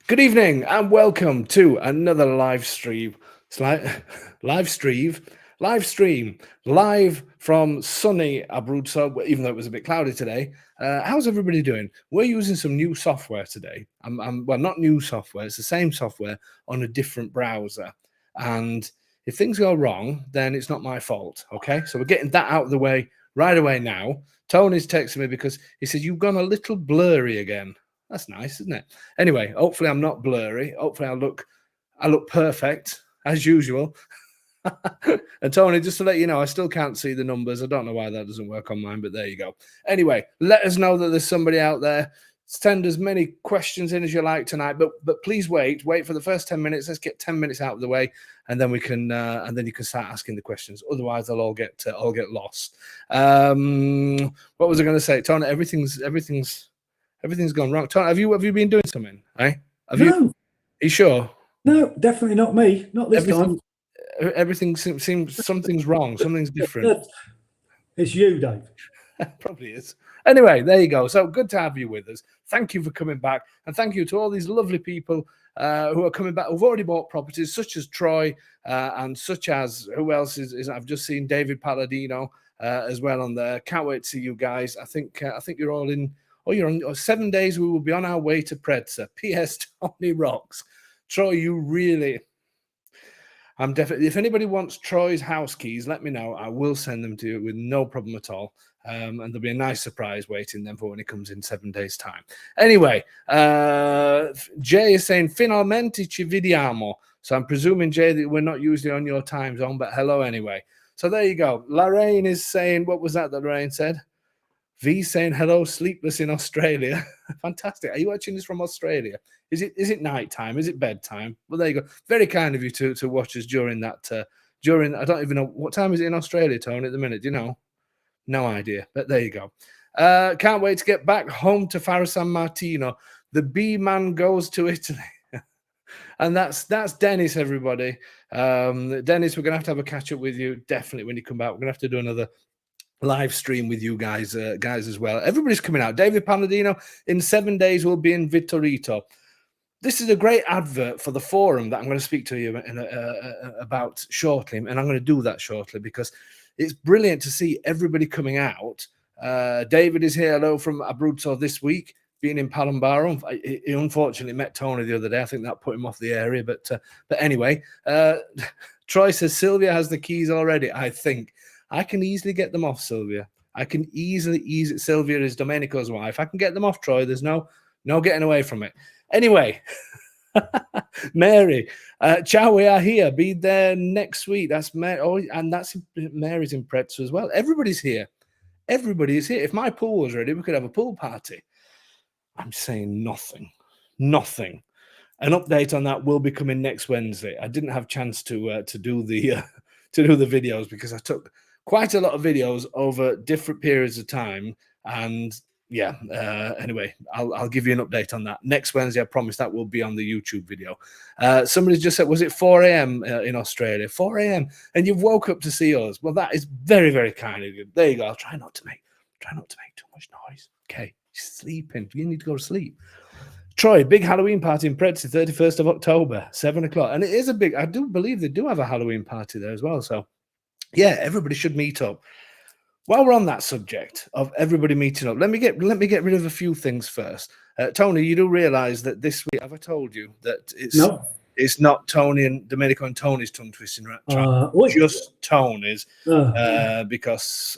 Good evening and welcome to another live stream. Live stream, live from sunny Abruzzo, even though it was a bit cloudy today. How's everybody doing? We're using some new software today. Well, not new software, it's the same software on a different browser. And if things go wrong, then it's not my fault. Okay, so we're getting that out of the way right away now. Tony's texting me because he says, "You've gone a little blurry again." That's nice, isn't it? Anyway, hopefully I'm not blurry. Hopefully I look perfect as usual. And Tony, just to let you know, I still can't see the numbers. I don't know why that doesn't work on mine, but there you go. Anyway, let us know that there's somebody out there. Send as many questions in as you like tonight, but please wait for the first 10 minutes. Let's get 10 minutes out of the way, and then we can and then you can start asking the questions. Otherwise, they'll all get lost. What was I going to say, Tony? Everything's gone wrong. Tony, have you been doing something? Eh? No. Are you sure? No, definitely not me. Not this time. Everything seems something's wrong. Something's different. It's you, Dave. Probably is. Anyway, there you go. So good to have you with us. Thank you for coming back, and thank you to all these lovely people who are coming back, who've already bought properties, such as Troy and such as who else is I've just seen David Palladino as well on there. Can't wait to see you guys. I think you're all in. Oh, you're on 7 days. We will be on our way to Predsa. P.S. Tony rocks. Troy, you really. I'm definitely. If anybody wants Troy's house keys, let me know. I will send them to you with no problem at all. And there'll be a nice surprise waiting then for when he comes in 7 days' time. Anyway, Jay is saying finalmente ci vediamo. So I'm presuming, Jay, that we're not usually on your time zone, but hello anyway. So there you go. Lorraine is saying, what was that Lorraine said? V saying hello, sleepless in Australia. Fantastic. Are you watching this from Australia? Is it night time? Is it bedtime? Well, there you go. Very kind of you to watch us during that. I don't even know what time is it in Australia, Tony, at the minute. Do you know? No idea. But there you go. Can't wait to get back home to Faro San Martino. The B man goes to Italy. And that's Dennis, everybody. Dennis, we're gonna have a catch up with you definitely when you come back. We're gonna have to do another live stream with you guys as well. Everybody's coming out. David Palladino in 7 days will be in Vittorito. This is a great advert for the forum that I'm going to speak to you about shortly, and I'm going to do that shortly because it's brilliant to see everybody coming out. David is here, hello from Abruzzo this week, being in Palombaro. He unfortunately met Tony the other day. I think that put him off the area, but anyway, Troy says Sylvia has the keys already. I think I can easily get them off Sylvia. I can easily. Sylvia is Domenico's wife. I can get them off Troy. There's no getting away from it. Anyway, Mary, ciao, we are here. Be there next week. That's Mary. Oh, and that's Mary's in Prezzo as well. Everybody's here. Everybody is here. If my pool was ready, we could have a pool party. I'm saying nothing. An update on that will be coming next Wednesday. I didn't have a chance to do the videos because I took quite a lot of videos over different periods of time, and yeah, anyway, I'll give you an update on that next Wednesday. I promise that will be on the YouTube video. Somebody just said, was it 4 a.m. In Australia? 4 a.m. and you've woke up to see us. Well, that is very, very kind of you. There you go. I'll try not to make too much noise. Okay, sleeping. You need to go to sleep. Troy, big Halloween party in Predsa, 31st of October, 7 o'clock. And it is a big, I do believe they do have a Halloween party there as well. So yeah, everybody should meet up. While we're on that subject of everybody meeting up, let me get rid of a few things first. Tony, you do realize that this week, have I told you that it's not Tony and Domenico and Tony's tongue twisting, right? Just Tony's, because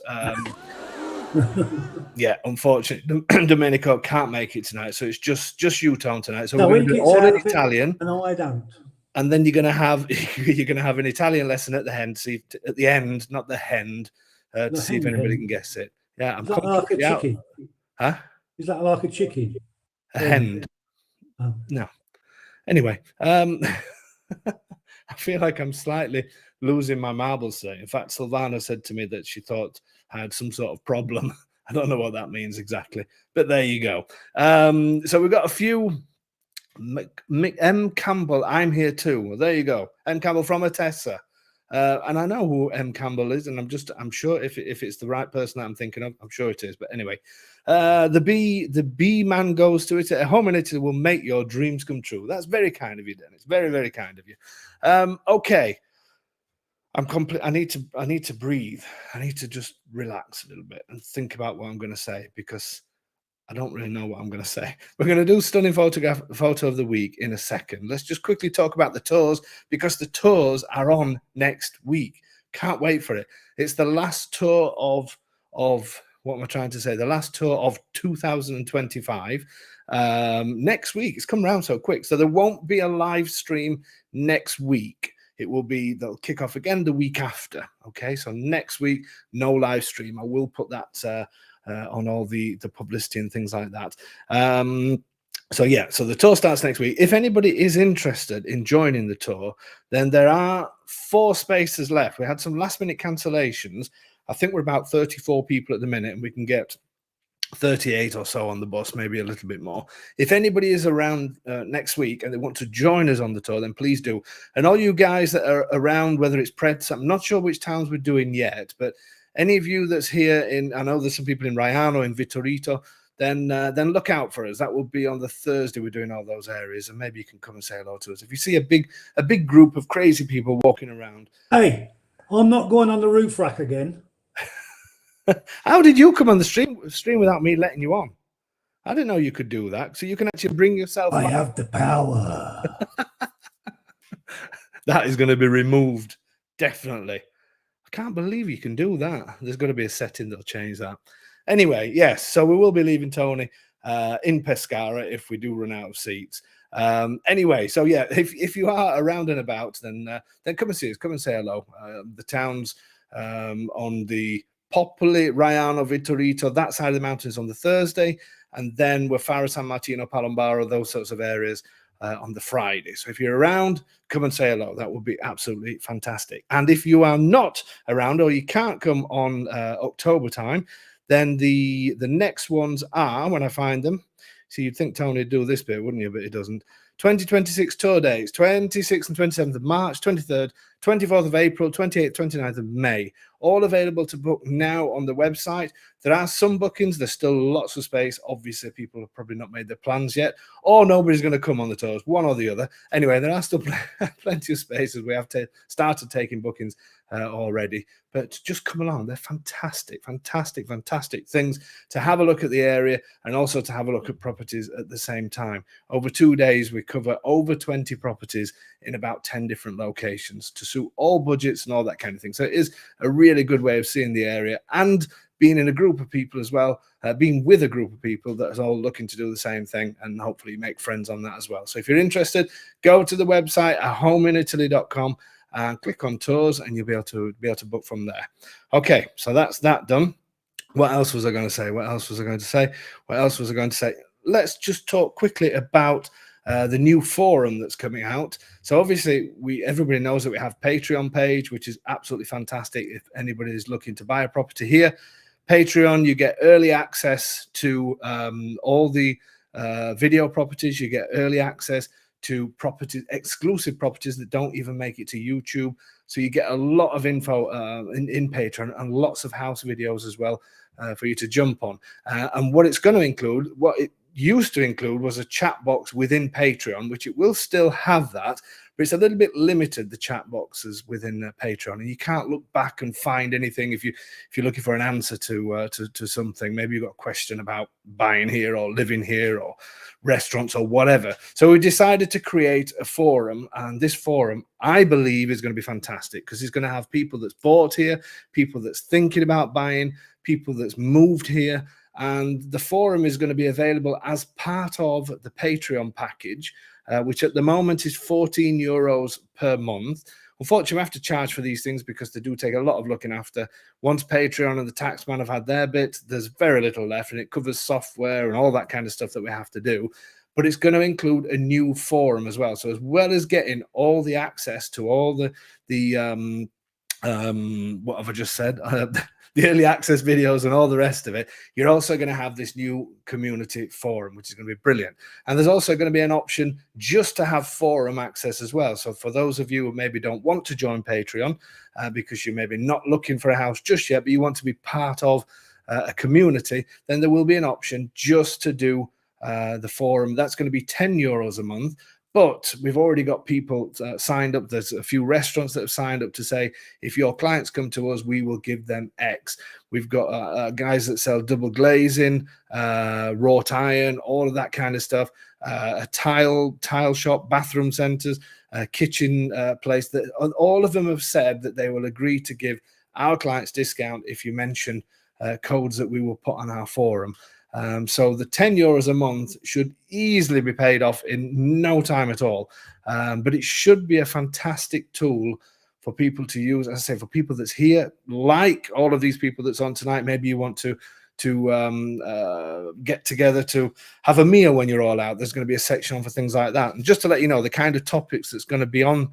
yeah, unfortunately, Domenico can't make it tonight, so it's just you, Tony, tonight. So we're going to do all in Italian. No, I don't. And then you're going to have an Italian lesson at the end. See, at the end, not the end. To see if anybody can guess it. Yeah, I'm like a chicken. Huh? Is that like a chicken? A hen? Oh. No. Anyway, I feel like I'm slightly losing my marbles today. In fact, Silvana said to me that she thought I had some sort of problem. I don't know what that means exactly, but there you go. So we've got a few. M. Campbell, I'm here too. Well, there you go. M. Campbell from Atessa. And I know who M. Campbell is, and I'm sure if it's the right person that I'm thinking of, I'm sure it is. But anyway, the bee man goes to it. A home in Italy will make your dreams come true. That's very kind of you, Dennis. Very, very kind of you. Okay. I need to breathe. I need to just relax a little bit and think about what I'm going to say, because I don't really know what I'm going to say. We're going to do stunning photo of the week in a second. Let's just quickly talk about the tours, because the tours are on next week. Can't wait for it. It's the last tour of what am I trying to say? The last tour of 2025. Next week. It's come around so quick. So there won't be a live stream next week. They'll kick off again the week after. Okay, so next week, no live stream. I will put that on all the publicity and things like that. So the tour starts next week. If anybody is interested in joining the tour, then there are 4 spaces left. We had some last minute cancellations. I think we're about 34 people at the minute, and we can get 38 or so on the bus, maybe a little bit more. If anybody is around next week and they want to join us on the tour, then please do. And all you guys that are around, whether it's Preds, I'm not sure which towns we're doing yet, but any of you that's here I know there's some people in Raiano, in Vittorito, then look out for us. That will be on the Thursday. We're doing all those areas, and maybe you can come and say hello to us. If you see a big group of crazy people walking around. Hey, I'm not going on the roof rack again. How did you come on the stream without me letting you on? I didn't know you could do that. So you can actually bring yourself. I have the power. That is going to be removed, definitely. I can't believe you can do that. There's going to be a setting that'll change that. Anyway, yes. So we will be leaving Tony in Pescara if we do run out of seats. Anyway, so yeah, if you are around and about, then come and see us. Come and say hello. The towns on the Popoli, Raiano, Vittorito, that side of the mountains on the Thursday, and then we're Faro, San Martino, Palombaro, those sorts of areas on the Friday. So if you're around, come and say hello. That would be absolutely fantastic. And if you are not around, or you can't come on October time, then the next ones are, when I find them, so you'd think Tony would do this bit, wouldn't you? But he doesn't. 2026 tour dates, 26th and 27th of March, 23rd, 24th of April, 28th, 29th of May. All available to book now on the website. There are some bookings. There's still lots of space. Obviously, people have probably not made their plans yet, or nobody's going to come on the tours, one or the other. Anyway, there are still plenty of spaces. We have started taking bookings already. But just come along. They're fantastic, fantastic, fantastic things to have a look at the area, and also to have a look at properties at the same time. Over 2 days, we cover over 20 properties in about 10 different locations to suit all budgets and all that kind of thing. So it is a really good way of seeing the area and being in a group of people as well, being with a group of people that is all looking to do the same thing, and hopefully make friends on that as well. So if you're interested, go to the website at homeinitaly.com and click on tours, and you'll be able to book from there. Okay, so that's that done. What else was I going to say? Let's just talk quickly about the new forum that's coming out. So obviously, everybody knows that we have Patreon page, which is absolutely fantastic. If anybody is looking to buy a property here, Patreon, you get early access to all the video properties. You get early access to properties, exclusive properties that don't even make it to YouTube. So you get a lot of info in Patreon, and lots of house videos as well for you to jump on. And what it's going to include, what it used to include, was a chat box within Patreon, which it will still have that, but it's a little bit limited, the chat boxes within Patreon, and you can't look back and find anything if you're looking for an answer to something. Maybe you've got a question about buying here or living here or restaurants or whatever. So we decided to create a forum, and this forum, I believe, is going to be fantastic, because it's going to have people that's bought here, people that's thinking about buying, people that's moved here. And the forum is going to be available as part of the Patreon package, which at the moment is €14 per month. Unfortunately, we have to charge for these things because they do take a lot of looking after. Once Patreon and the Taxman have had their bit, there's very little left, and it covers software and all that kind of stuff that we have to do. But it's going to include a new forum as well. So as well as getting all the access to all the what have I just said? the early access videos and all the rest of it, you're also going to have this new community forum, which is going to be brilliant. And there's also going to be an option just to have forum access as well. So for those of you who maybe don't want to join Patreon because you're maybe not looking for a house just yet, but you want to be part of a community, then there will be an option just to do the forum. That's going to be €10 a month. But we've already got people signed up. There's a few restaurants that have signed up to say, if your clients come to us, we will give them X. We've got guys that sell double glazing, wrought iron, all of that kind of stuff, a tile shop, bathroom centers, a kitchen place. That all of them have said that they will agree to give our clients discount if you mention codes that we will put on our forum. So the €10 a month should easily be paid off in no time at all. But it should be a fantastic tool for people to use. As I say, for people that's here, like all of these people that's on tonight, maybe you want to get together to have a meal when you're all out. There's going to be a section on for things like that. And just to let you know, the kind of topics that's going to be on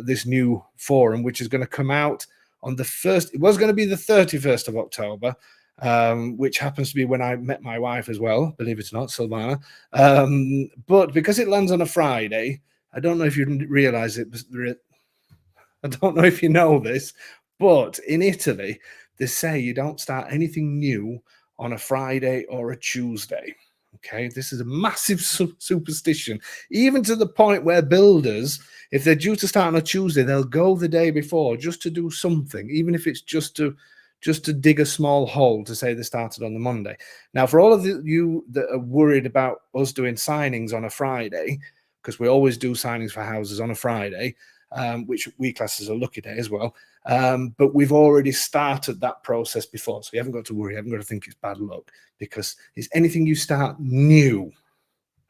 this new forum, which is going to come out on the 1st, it was going to be the 31st of October, which happens to be when I met my wife as well, believe it or not, Silvana. But because it lands on a Friday, I don't know if you realize it, I don't know if you know this, but in Italy, they say you don't start anything new on a Friday or a Tuesday. Okay, this is a massive superstition, even to the point where builders, if they're due to start on a Tuesday, they'll go the day before just to do something, even if it's just to dig a small hole to say they started on the Monday. Now, for all of you that are worried about us doing signings on a Friday, because we always do signings for houses on a Friday, which we class as a lucky day as well, but we've already started that process before, so you haven't got to worry, you haven't got to think it's bad luck, because it's anything you start new.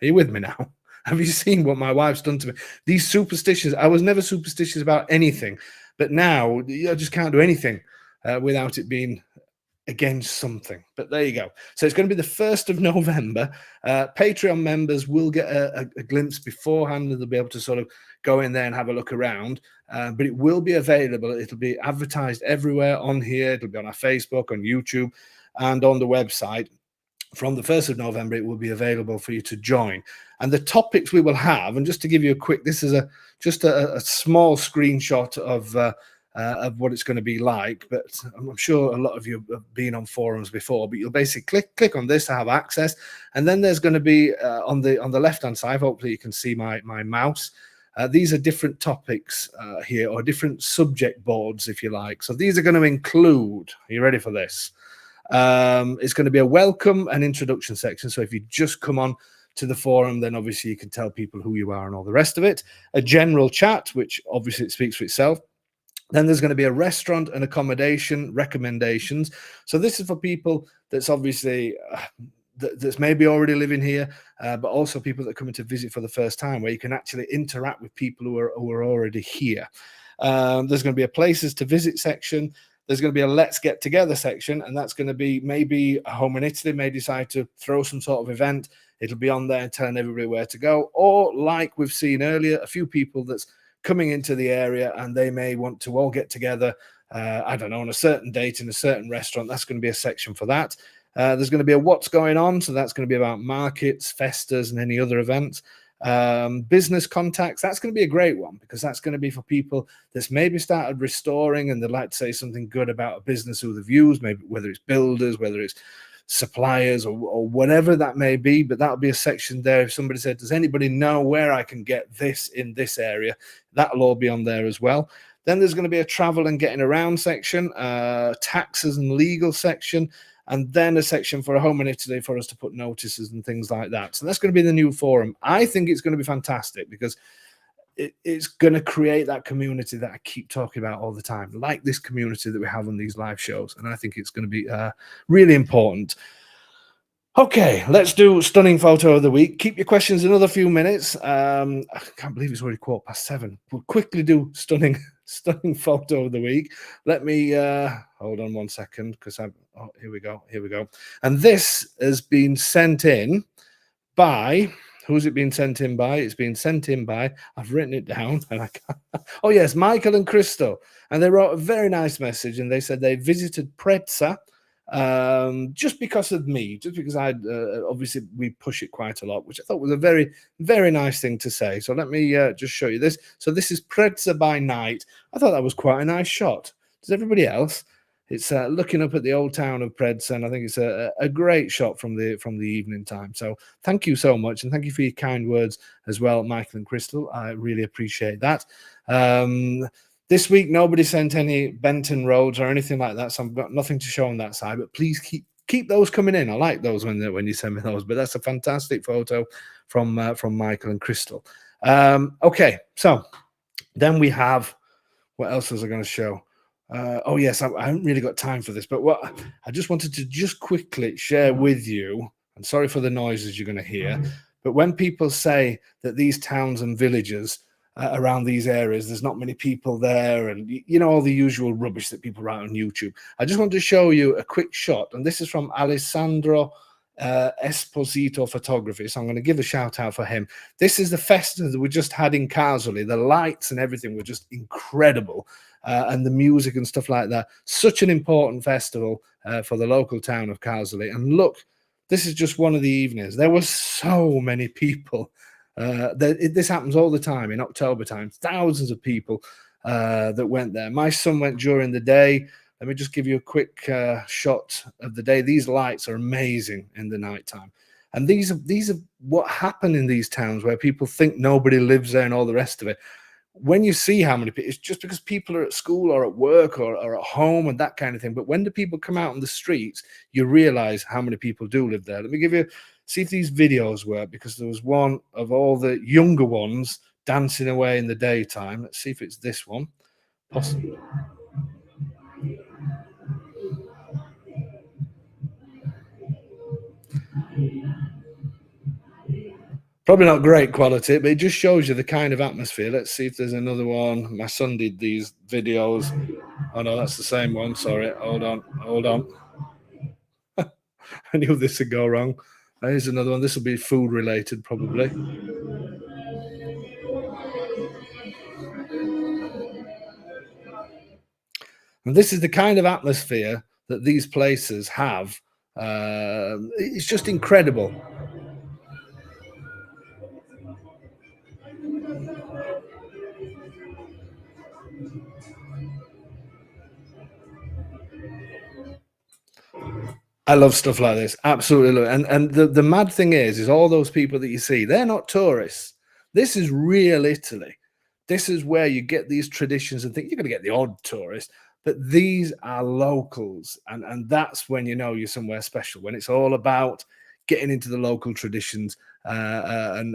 Are you with me now? Have you seen what my wife's done to me? These superstitions, I was never superstitious about anything, but now I just can't do anything without it being against something. But there you go. So it's going to be the 1st of November. Patreon members will get a glimpse beforehand, and they'll be able to sort of go in there and have a look around. But it will be available. It'll be advertised everywhere on here. It'll be on our Facebook, on YouTube, and on the website. From the 1st of November, it will be available for you to join. And the topics we will have, and just to give you a quick, this is just a small screenshot of what it's going to be like, but I'm sure a lot of you have been on forums before. But you'll basically click on this to have access, and then there's going to be on the left hand side, hopefully you can see my mouse. These are different topics here, or different subject boards, if you like. So these are going to include, are you ready for this? It's going to be a welcome and introduction section. So if you just come on to the forum, then obviously you can tell people who you are and all the rest of it. A general chat, which obviously it speaks for itself. Then there's going to be a restaurant and accommodation recommendations. So this is for people that's obviously that's maybe already living here, but also people that are coming to visit for the first time, where you can actually interact with people who are already here. There's going to be a places to visit section. There's going to be a let's get together section, and that's going to be maybe a home in Italy may decide to throw some sort of event. It'll be on there and telling everybody where to go. Or like we've seen earlier, a few people that's coming into the area and they may want to all get together, I don't know, on a certain date in a certain restaurant. That's going to be a section for that. There's going to be a what's going on. So that's going to be about markets, festas, and any other events. Business contacts, that's going to be a great one, because that's going to be for people that's maybe started restoring and they'd like to say something good about a business who they've used, maybe whether it's builders, whether it's suppliers, or whatever that may be. But that'll be a section there. If somebody said, does anybody know where I can get this in this area, that'll all be on there as well. Then there's going to be a travel and getting around section, taxes and legal section, and then a section for a home in Italy for us to put notices and things like that. So that's going to be the new forum. I think it's going to be fantastic, because it's going to create that community that I keep talking about all the time, like this community that we have on these live shows. And I think it's going to be really important. Okay, let's do stunning photo of the week. Keep your questions another few minutes. I can't believe it's already 7:15. We'll quickly do stunning photo of the week. Let me hold on one second, because here we go. And this has been sent in by, Who's it been sent in by? It's been sent in by, I've written it down and I can't. Oh yes, Michael and Crystal. And they wrote a very nice message and they said they visited Preza just because of me, just because I obviously we push it quite a lot, which I thought was a very, very nice thing to say. So let me just show you this. So this is Preza by night. I thought that was quite a nice shot. Does everybody else? It's looking up at the old town of Preds, and I think it's a great shot from the evening time. So thank you so much, and thank you for your kind words as well, Michael and Crystal. I really appreciate that. This week, nobody sent any Benton roads or anything like that, so I've got nothing to show on that side. But please keep those coming in. I like those when you send me those. But that's a fantastic photo from Michael and Crystal. Okay, so then we have, what else was I going to show? Oh yes, I haven't really got time for this, but what I just wanted to just quickly share with you, and sorry for the noises you're going to hear, but when people say that these towns and villages around these areas, there's not many people there, and you know all the usual rubbish that people write on YouTube, I just want to show you a quick shot, and this is from Alessandro Esposito Photography, so I'm going to give a shout out for him. This is the festival that we just had in Carsoli. The lights and everything were just incredible. And the music and stuff like that. Such an important festival for the local town of Carsoli. And look, this is just one of the evenings. There were so many people. This happens all the time in October time. Thousands of people that went there. My son went during the day. Let me just give you a quick shot of the day. These lights are amazing in the nighttime. And these are what happen in these towns where people think nobody lives there and all the rest of it. When you see how many people, it's just because people are at school or at work or at home and that kind of thing. But when the people come out on the streets, you realize how many people do live there. Let me see if these videos work, because there was one of all the younger ones dancing away in the daytime. Let's see if it's this one. Possibly. Probably not great quality, but it just shows you the kind of atmosphere. Let's see if there's another one. My son did these videos. Oh no, that's the same one. Sorry. Hold on. I knew this would go wrong. Here's another one. This will be food related, probably. And this is the kind of atmosphere that these places have. It's just incredible. I love stuff like this. Absolutely love it. And the mad thing is all those people that you see, they're not tourists. This is real Italy. This is where you get these traditions and think you're going to get the odd tourist, but these are locals. And that's when you know you're somewhere special, when it's all about getting into the local traditions and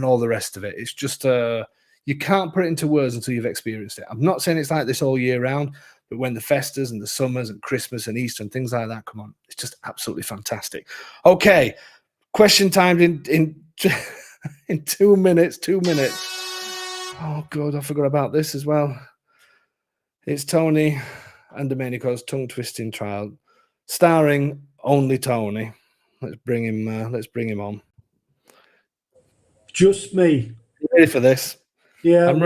all the rest of it. It's just you can't put it into words until you've experienced it. I'm not saying it's like this all year round, but when the festas and the summers and Christmas and Easter and things like that come on, it's just absolutely fantastic. Okay, question time in 2 minutes. 2 minutes. Oh God, I forgot about this as well. It's Tony and Domenico's tongue twisting trial, starring only Tony. Let's bring him on. Just me. You ready for this? Yeah, I'm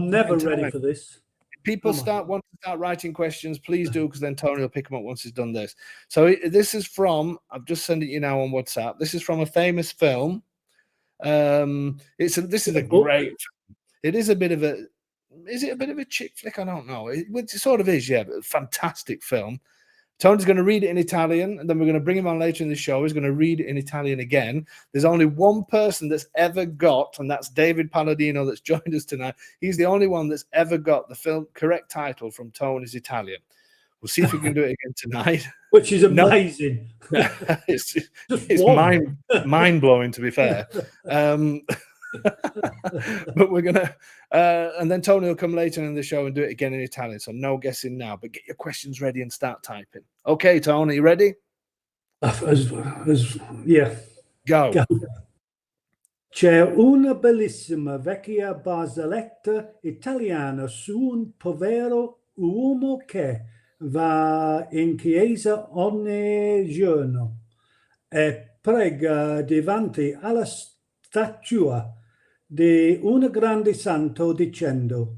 never ready for this. People want to start writing questions, please do, because then Tony will pick them up once he's done this. So this is from, I've just sent it you now on WhatsApp. This is from a famous film. This is a great. It is a bit of a. Is it a bit of a chick flick? I don't know. It sort of is, yeah. But a fantastic film. Tony's going to read it in Italian, and then we're going to bring him on later in the show. He's going to read it in Italian again. There's only one person that's ever got, and that's David Palladino that's joined us tonight. He's the only one that's ever got the film correct title from Tony's Italian. We'll see if we can do it again tonight. Which is amazing. It's mind-blowing, to be fair. But we're gonna and then Tony will come later in the show and do it again in Italian, so no guessing now, but get your questions ready and start typing. Okay, Tony, you ready? Yeah, go. C'è una bellissima vecchia barzelletta italiana su un povero uomo che va in chiesa ogni giorno e prega davanti alla statua di un grande santo dicendo: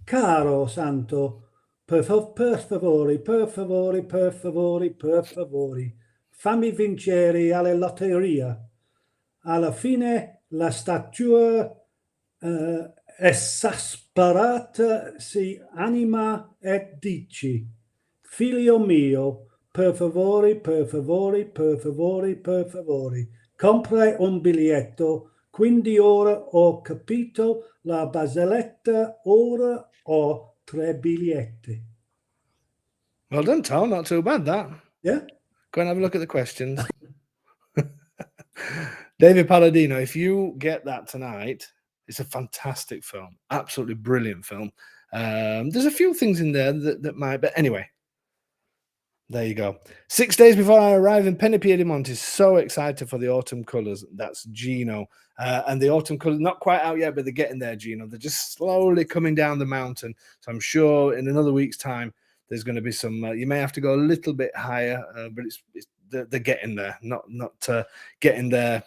Caro santo, per favore, per favore, per favore, per favore, fammi vincere alla lotteria. Alla fine la statua esasperata si anima e dice: Figlio mio, per favore, per favore, per favore, per favore, compra un biglietto. Quindi ora ho capito la barzelletta, ora ho 3 biglietti. Well done, Tom. Not too bad, that. Yeah? Go and have a look at the questions. David Palladino, if you get that tonight, it's a fantastic film. Absolutely brilliant film. There's a few things in there that might, but anyway, there you go. 6 days before I arrive in Piedimonte, so excited for the autumn colours. That's Gino. And the autumn colours, not quite out yet, but they're getting there, Gino. They're just slowly coming down the mountain. So I'm sure in another week's time, there's going to be some, you may have to go a little bit higher, but they're getting there, not getting there.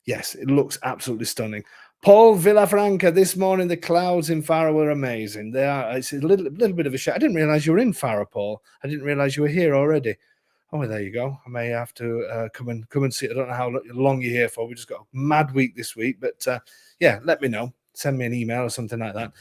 Yes, it looks absolutely stunning. Paul Villafranca, this morning the clouds in Faro were amazing. They are. It's a little bit of a shame. I didn't realize you were in Faro, Paul. I didn't realize you were here already. Oh, well, there you go. I may have to come and see. I don't know how long you're here for. We just got a mad week this week, but yeah, let me know. Send me an email or something like that.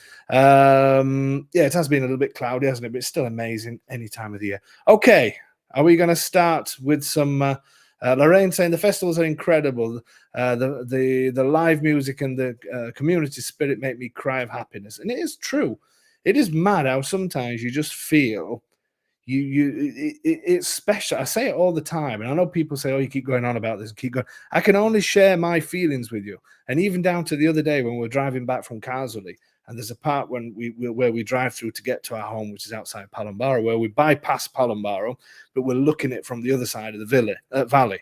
Yeah, it has been a little bit cloudy, hasn't it? But it's still amazing any time of the year. Okay, are we going to start with some? Lorraine saying the festivals are incredible. The live music and the community spirit make me cry of happiness, and it is true. It is mad how sometimes you just feel it's special. I say it all the time, and I know people say, "Oh, you keep going on about this, keep going." I can only share my feelings with you, and even down to the other day when we were driving back from Carsley, and there's a part where we drive through to get to our home, which is outside Palombaro, where we bypass Palombaro, but we're looking at it from the other side of the valley.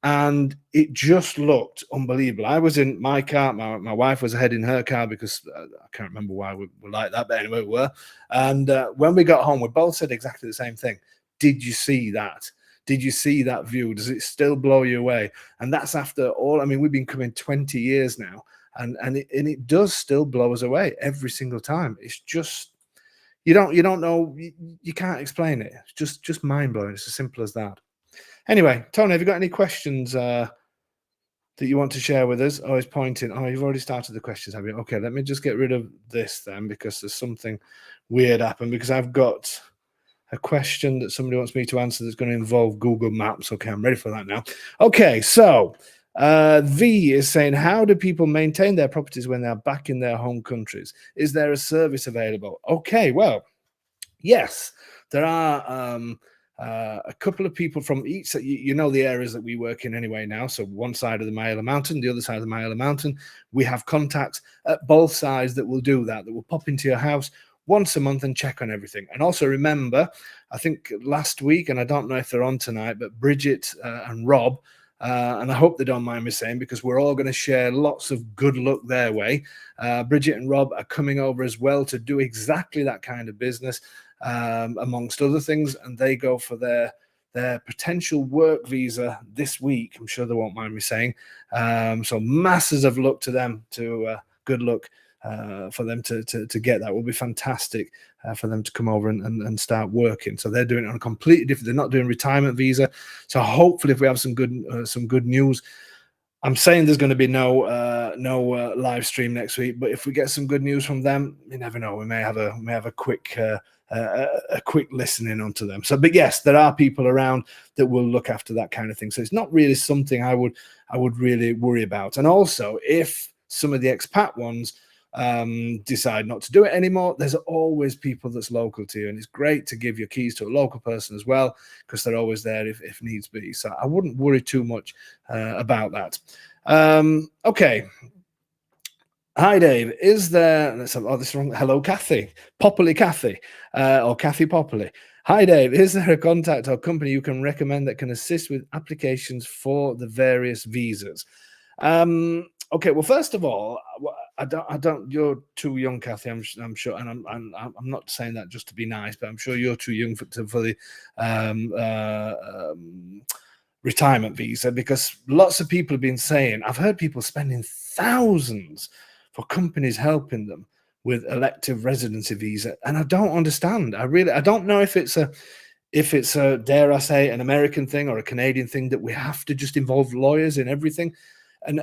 And it just looked unbelievable. I was in my car. My wife was ahead in her car because I can't remember why we were like that, but anyway, we were. And when we got home, we both said exactly the same thing. Did you see that? Did you see that view? Does it still blow you away? And that's after all. I mean, we've been coming 20 years now, and it does still blow us away every single time. It's just you don't know. You can't explain it. It's just mind blowing. It's as simple as that. Anyway, Tony, have you got any questions that you want to share with us? Oh, he's pointing. Oh, you've already started the questions, have you? Okay, let me just get rid of this then because there's something weird happened because I've got a question that somebody wants me to answer that's going to involve Google Maps. Okay, I'm ready for that now. Okay, so V is saying, how do people maintain their properties when they're back in their home countries? Is there a service available? Okay, well, yes, there are a couple of people from each, you know, the areas that we work in anyway now. So one side of the Maila Mountain, the other side of the Maila Mountain, we have contacts at both sides that will do that will pop into your house once a month and check on everything. And also remember, I think last week, and I don't know if they're on tonight, but Bridget and Rob, and I hope they don't mind me saying, because we're all going to share lots of good luck their way. Bridget and Rob are coming over as well to do exactly that kind of business. Amongst other things, and they go for their potential work visa this week. I'm sure they won't mind me saying. So masses of luck to them, good luck for them to get that. Will be fantastic for them to come over and start working. So they're doing it on a completely different, they're not doing retirement visa. So hopefully if we have some good news, I'm saying there's going to be no live stream next week, but if we get some good news from them, you never know. We may have a quick listening onto them. So, but yes, there are people around that will look after that kind of thing. So it's not really something I would really worry about. And also, if some of the expat ones decide not to do it anymore, there's always people that's local to you, and it's great to give your keys to a local person as well, because they're always there if needs be. So I wouldn't worry too much about that. Okay. Hi, Dave. Is there... this is wrong. Hello, Kathy. Popoli Kathy. Or Kathy Popoli. Hi, Dave. Is there a contact or company you can recommend that can assist with applications for the various visas? Okay. Well, first of all, I don't. You're too young, Kathy. I'm sure, and I'm not saying that just to be nice, but I'm sure you're too young for the retirement visa, because lots of people have been saying, I've heard people spending thousands for companies helping them with elective residency visa, and I don't understand. I don't know if it's a, dare I say, an American thing or a Canadian thing, that we have to just involve lawyers in everything. And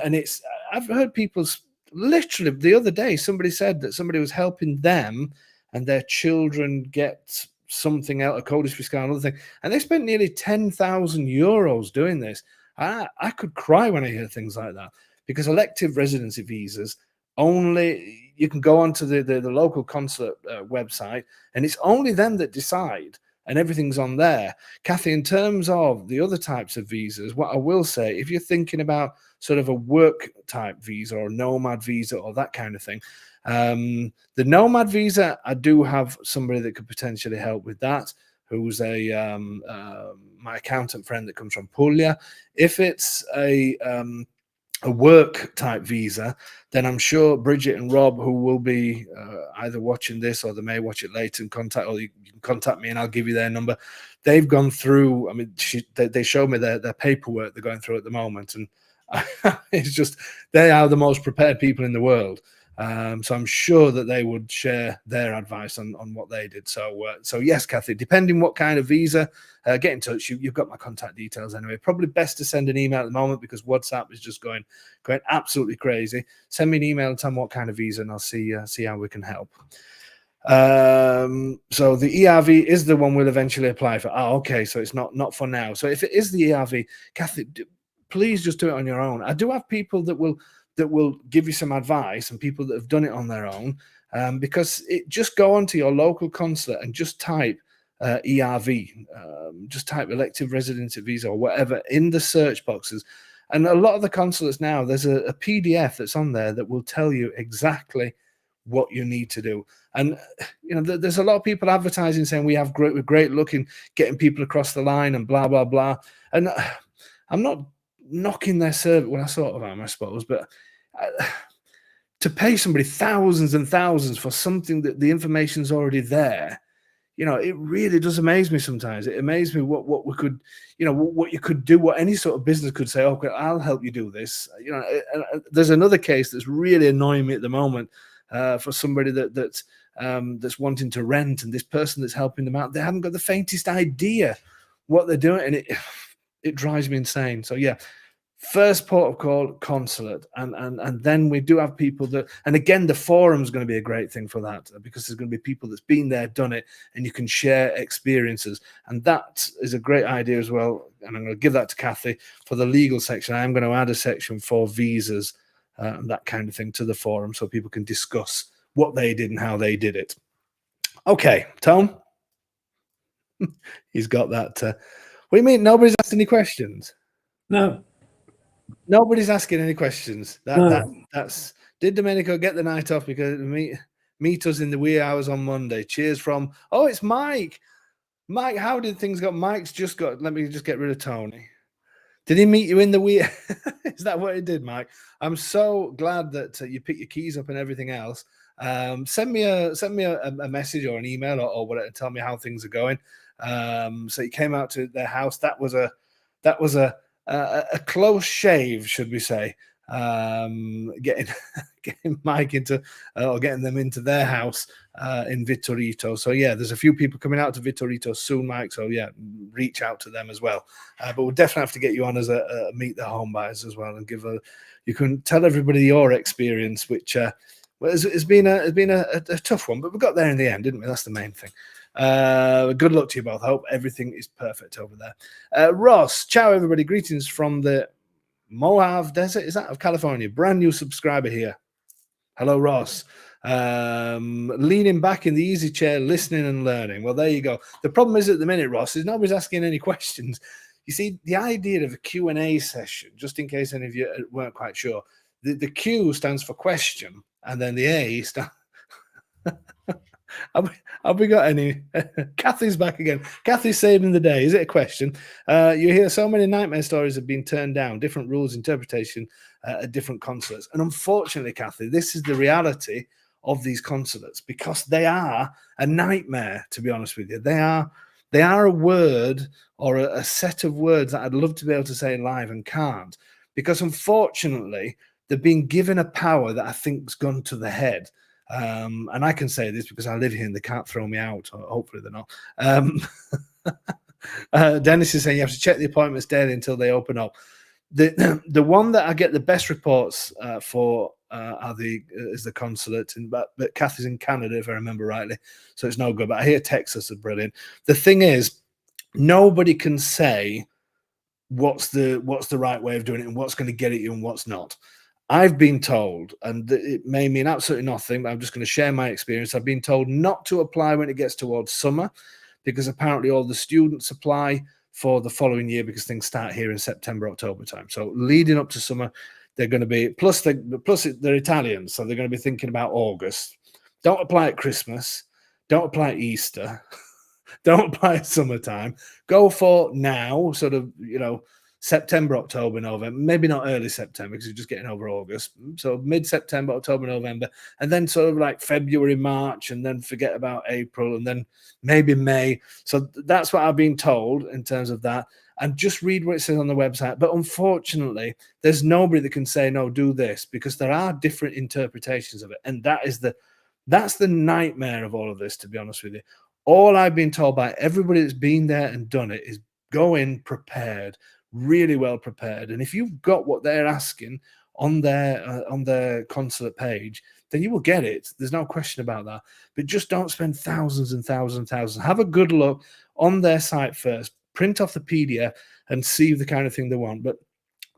I've heard people literally the other day, somebody said that somebody was helping them and their children get something out of Codis Fiscal, another thing, and they spent nearly 10,000 euros doing this. I could cry when I hear things like that, because elective residency visas, only you can go onto the local consulate website, and it's only them that decide, and everything's on there. Kathy, in terms of the other types of visas, what I will say, if you're thinking about sort of a work type visa or a nomad visa or that kind of thing, the nomad visa, I do have somebody that could potentially help with that, who's my accountant friend that comes from Puglia. If it's a work type visa, then I'm sure Bridget and Rob, who will be either watching this or they may watch it later, and you can contact me and I'll give you their number. They've gone through, I mean, they showed me their paperwork they're going through at the moment, and it's just, they are the most prepared people in the world. So I'm sure that they would share their advice on what they did. So yes, Kathy, depending what kind of visa, get in touch. You've got my contact details anyway. Probably best to send an email at the moment, because WhatsApp is just going absolutely crazy. Send me an email and tell me what kind of visa, and I'll see how we can help. So the ERV is the one we'll eventually apply for. Oh, okay. So it's not for now. So if it is the ERV, Kathy, please just do it on your own. I do have people that will give you some advice, and people that have done it on their own, because just go onto your local consulate and just type ERV, just type elective residency visa or whatever in the search boxes. And a lot of the consulates now, there's a PDF that's on there that will tell you exactly what you need to do. And there's a lot of people advertising saying we're great looking, getting people across the line and blah blah blah. And I'm not knocking their service, well, I sort of am, I suppose, but to pay somebody thousands and thousands for something that the information's already there, it really does amaze me sometimes. It amazes me what we could, what you could do, what any sort of business could say, okay, I'll help you do this. There's another case that's really annoying me at the moment, for somebody that's wanting to rent, and this person that's helping them out, they haven't got the faintest idea what they're doing, and it drives me insane. So yeah, first port of call, consulate, and then we do have people that, and again, the forum is going to be a great thing for that, because there's going to be people that's been there, done it, and you can share experiences, and that is a great idea as well. And I'm going to give that to Kathy for the legal section. I am going to add a section for visas and that kind of thing to the forum, so people can discuss what they did and how they did it. Okay, Tom, he's got that. What do you mean nobody's asked any questions? No. Nobody's asking any questions. No. That's did Domenico get the night off because meet us in the wee hours on Monday? Cheers from, oh, it's Mike. Mike, how did things go? Mike's just got, let me just get rid of Tony. Did he meet you in the wee? Is that what he did, Mike? I'm so glad that you picked your keys up and everything else. Send me a message or an email or whatever, tell me how things are going. So you came out to their house. That was a close shave, should we say, getting Mike into or getting them into their house in Vittorito. So yeah, there's a few people coming out to Vittorito soon, Mike. So yeah, reach out to them as well. But we'll definitely have to get you on as a meet the home buyers as well, and you can tell everybody your experience, which has been a tough one, but we got there in the end, didn't we? That's the main thing. Good luck to you both. I hope everything is perfect over there. Ross, ciao everybody. Greetings from the Mojave Desert. Is that of California? Brand new subscriber here. Hello, Ross. Leaning back in the easy chair, listening and learning. Well, there you go. The problem is at the minute, Ross, is nobody's asking any questions. You see, the idea of a Q&A session, just in case any of you weren't quite sure, the Q stands for question, and then the A stands... Have we got any? Kathy's back again. Kathy's saving the day. Is it a question? You hear so many nightmare stories have been turned down, different rules, interpretation at different consulates. And unfortunately, Kathy, this is the reality of these consulates, because they are a nightmare, to be honest with you. They are they are a word or a set of words that I'd love to be able to say live and can't, because unfortunately they've been given a power that I think's gone to the head. And I can say this because I live here and they can't throw me out, or hopefully they're not. Dennis is saying you have to check the appointments daily until they open up. The one that I get the best reports for is the consulate, but Kathy's in Canada, if I remember rightly, so it's no good. But I hear Texas is brilliant. The thing is, nobody can say what's the right way of doing it and what's going to get at you and what's not. I've been told, and it may mean absolutely nothing, but I'm just going to share my experience. I've been told not to apply when it gets towards summer, because apparently all the students apply for the following year because things start here in September, October time. So leading up to summer, they're going to be, plus they're Italians, so they're going to be thinking about August. Don't apply at Christmas. Don't apply at Easter. Don't apply at summertime. Go for now, sort of, September, October, November, maybe not early September because you're just getting over August. So mid-September, October, November, and then sort of like February, March, and then forget about April, and then maybe May. So that's what I've been told in terms of that. And just read what it says on the website. But unfortunately, there's nobody that can say, no, do this, because there are different interpretations of it. And that's the nightmare of all of this, to be honest with you. All I've been told by everybody that's been there and done it is go in prepared, really well prepared, and if you've got what they're asking on their consulate page, then you will get it. There's no question about that. But just don't spend thousands and thousands and thousands. Have a good look on their site first. Print off the PDF and see the kind of thing they want. But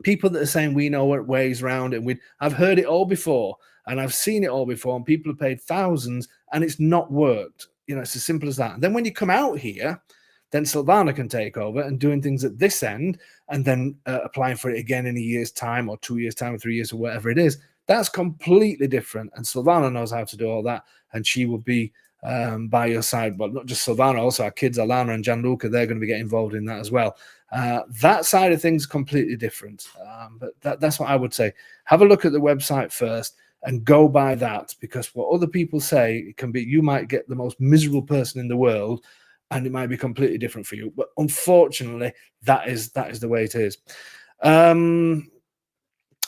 people that are saying we know what ways around it, I've heard it all before and I've seen it all before, and people have paid thousands and it's not worked. It's as simple as that. And then when you come out here, then Silvana can take over and doing things at this end, and then applying for it again in a year's time or 2 years' time or 3 years or whatever it is. That's completely different. And Silvana knows how to do all that, and she will be by your side. But not just Silvana, also our kids, Alana and Gianluca, they're going to be getting involved in that as well. That side of things is completely different. But that's what I would say. Have a look at the website first and go by that, because what other people say, it can be, you might get the most miserable person in the world, and it might be completely different for you. But unfortunately, that is the way it is.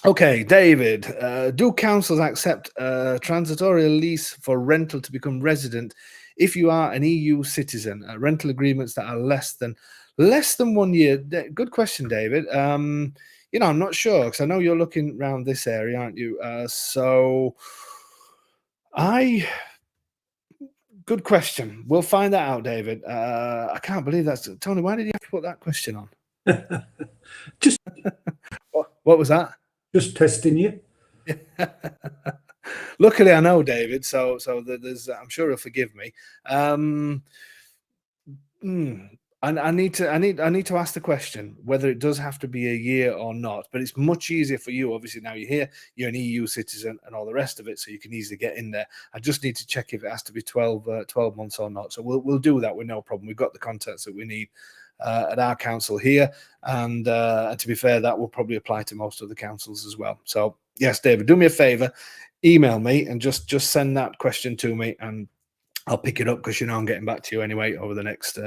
Okay, David, do councils accept transitory lease for rental to become resident if you are an EU citizen? Rental agreements that are less than 1 year. Good question, David. I'm not sure, because I know you're looking around this area, aren't you? Good question. We'll find that out, David. I can't believe that's Tony. Why did you have to put that question on? Just what was that? Just testing you. Luckily, I know David, so there's. I'm sure he'll forgive me. I need to ask the question whether it does have to be a year or not. But it's much easier for you, obviously. Now you're here, you're an EU citizen, and all the rest of it, so you can easily get in there. I just need to check if it has to be 12 months or not. So we'll do that with no problem. We've got the contacts that we need at our council here, and to be fair, that will probably apply to most of the councils as well. So yes, David, do me a favor, email me and just send that question to me, and I'll pick it up, because I'm getting back to you anyway over the next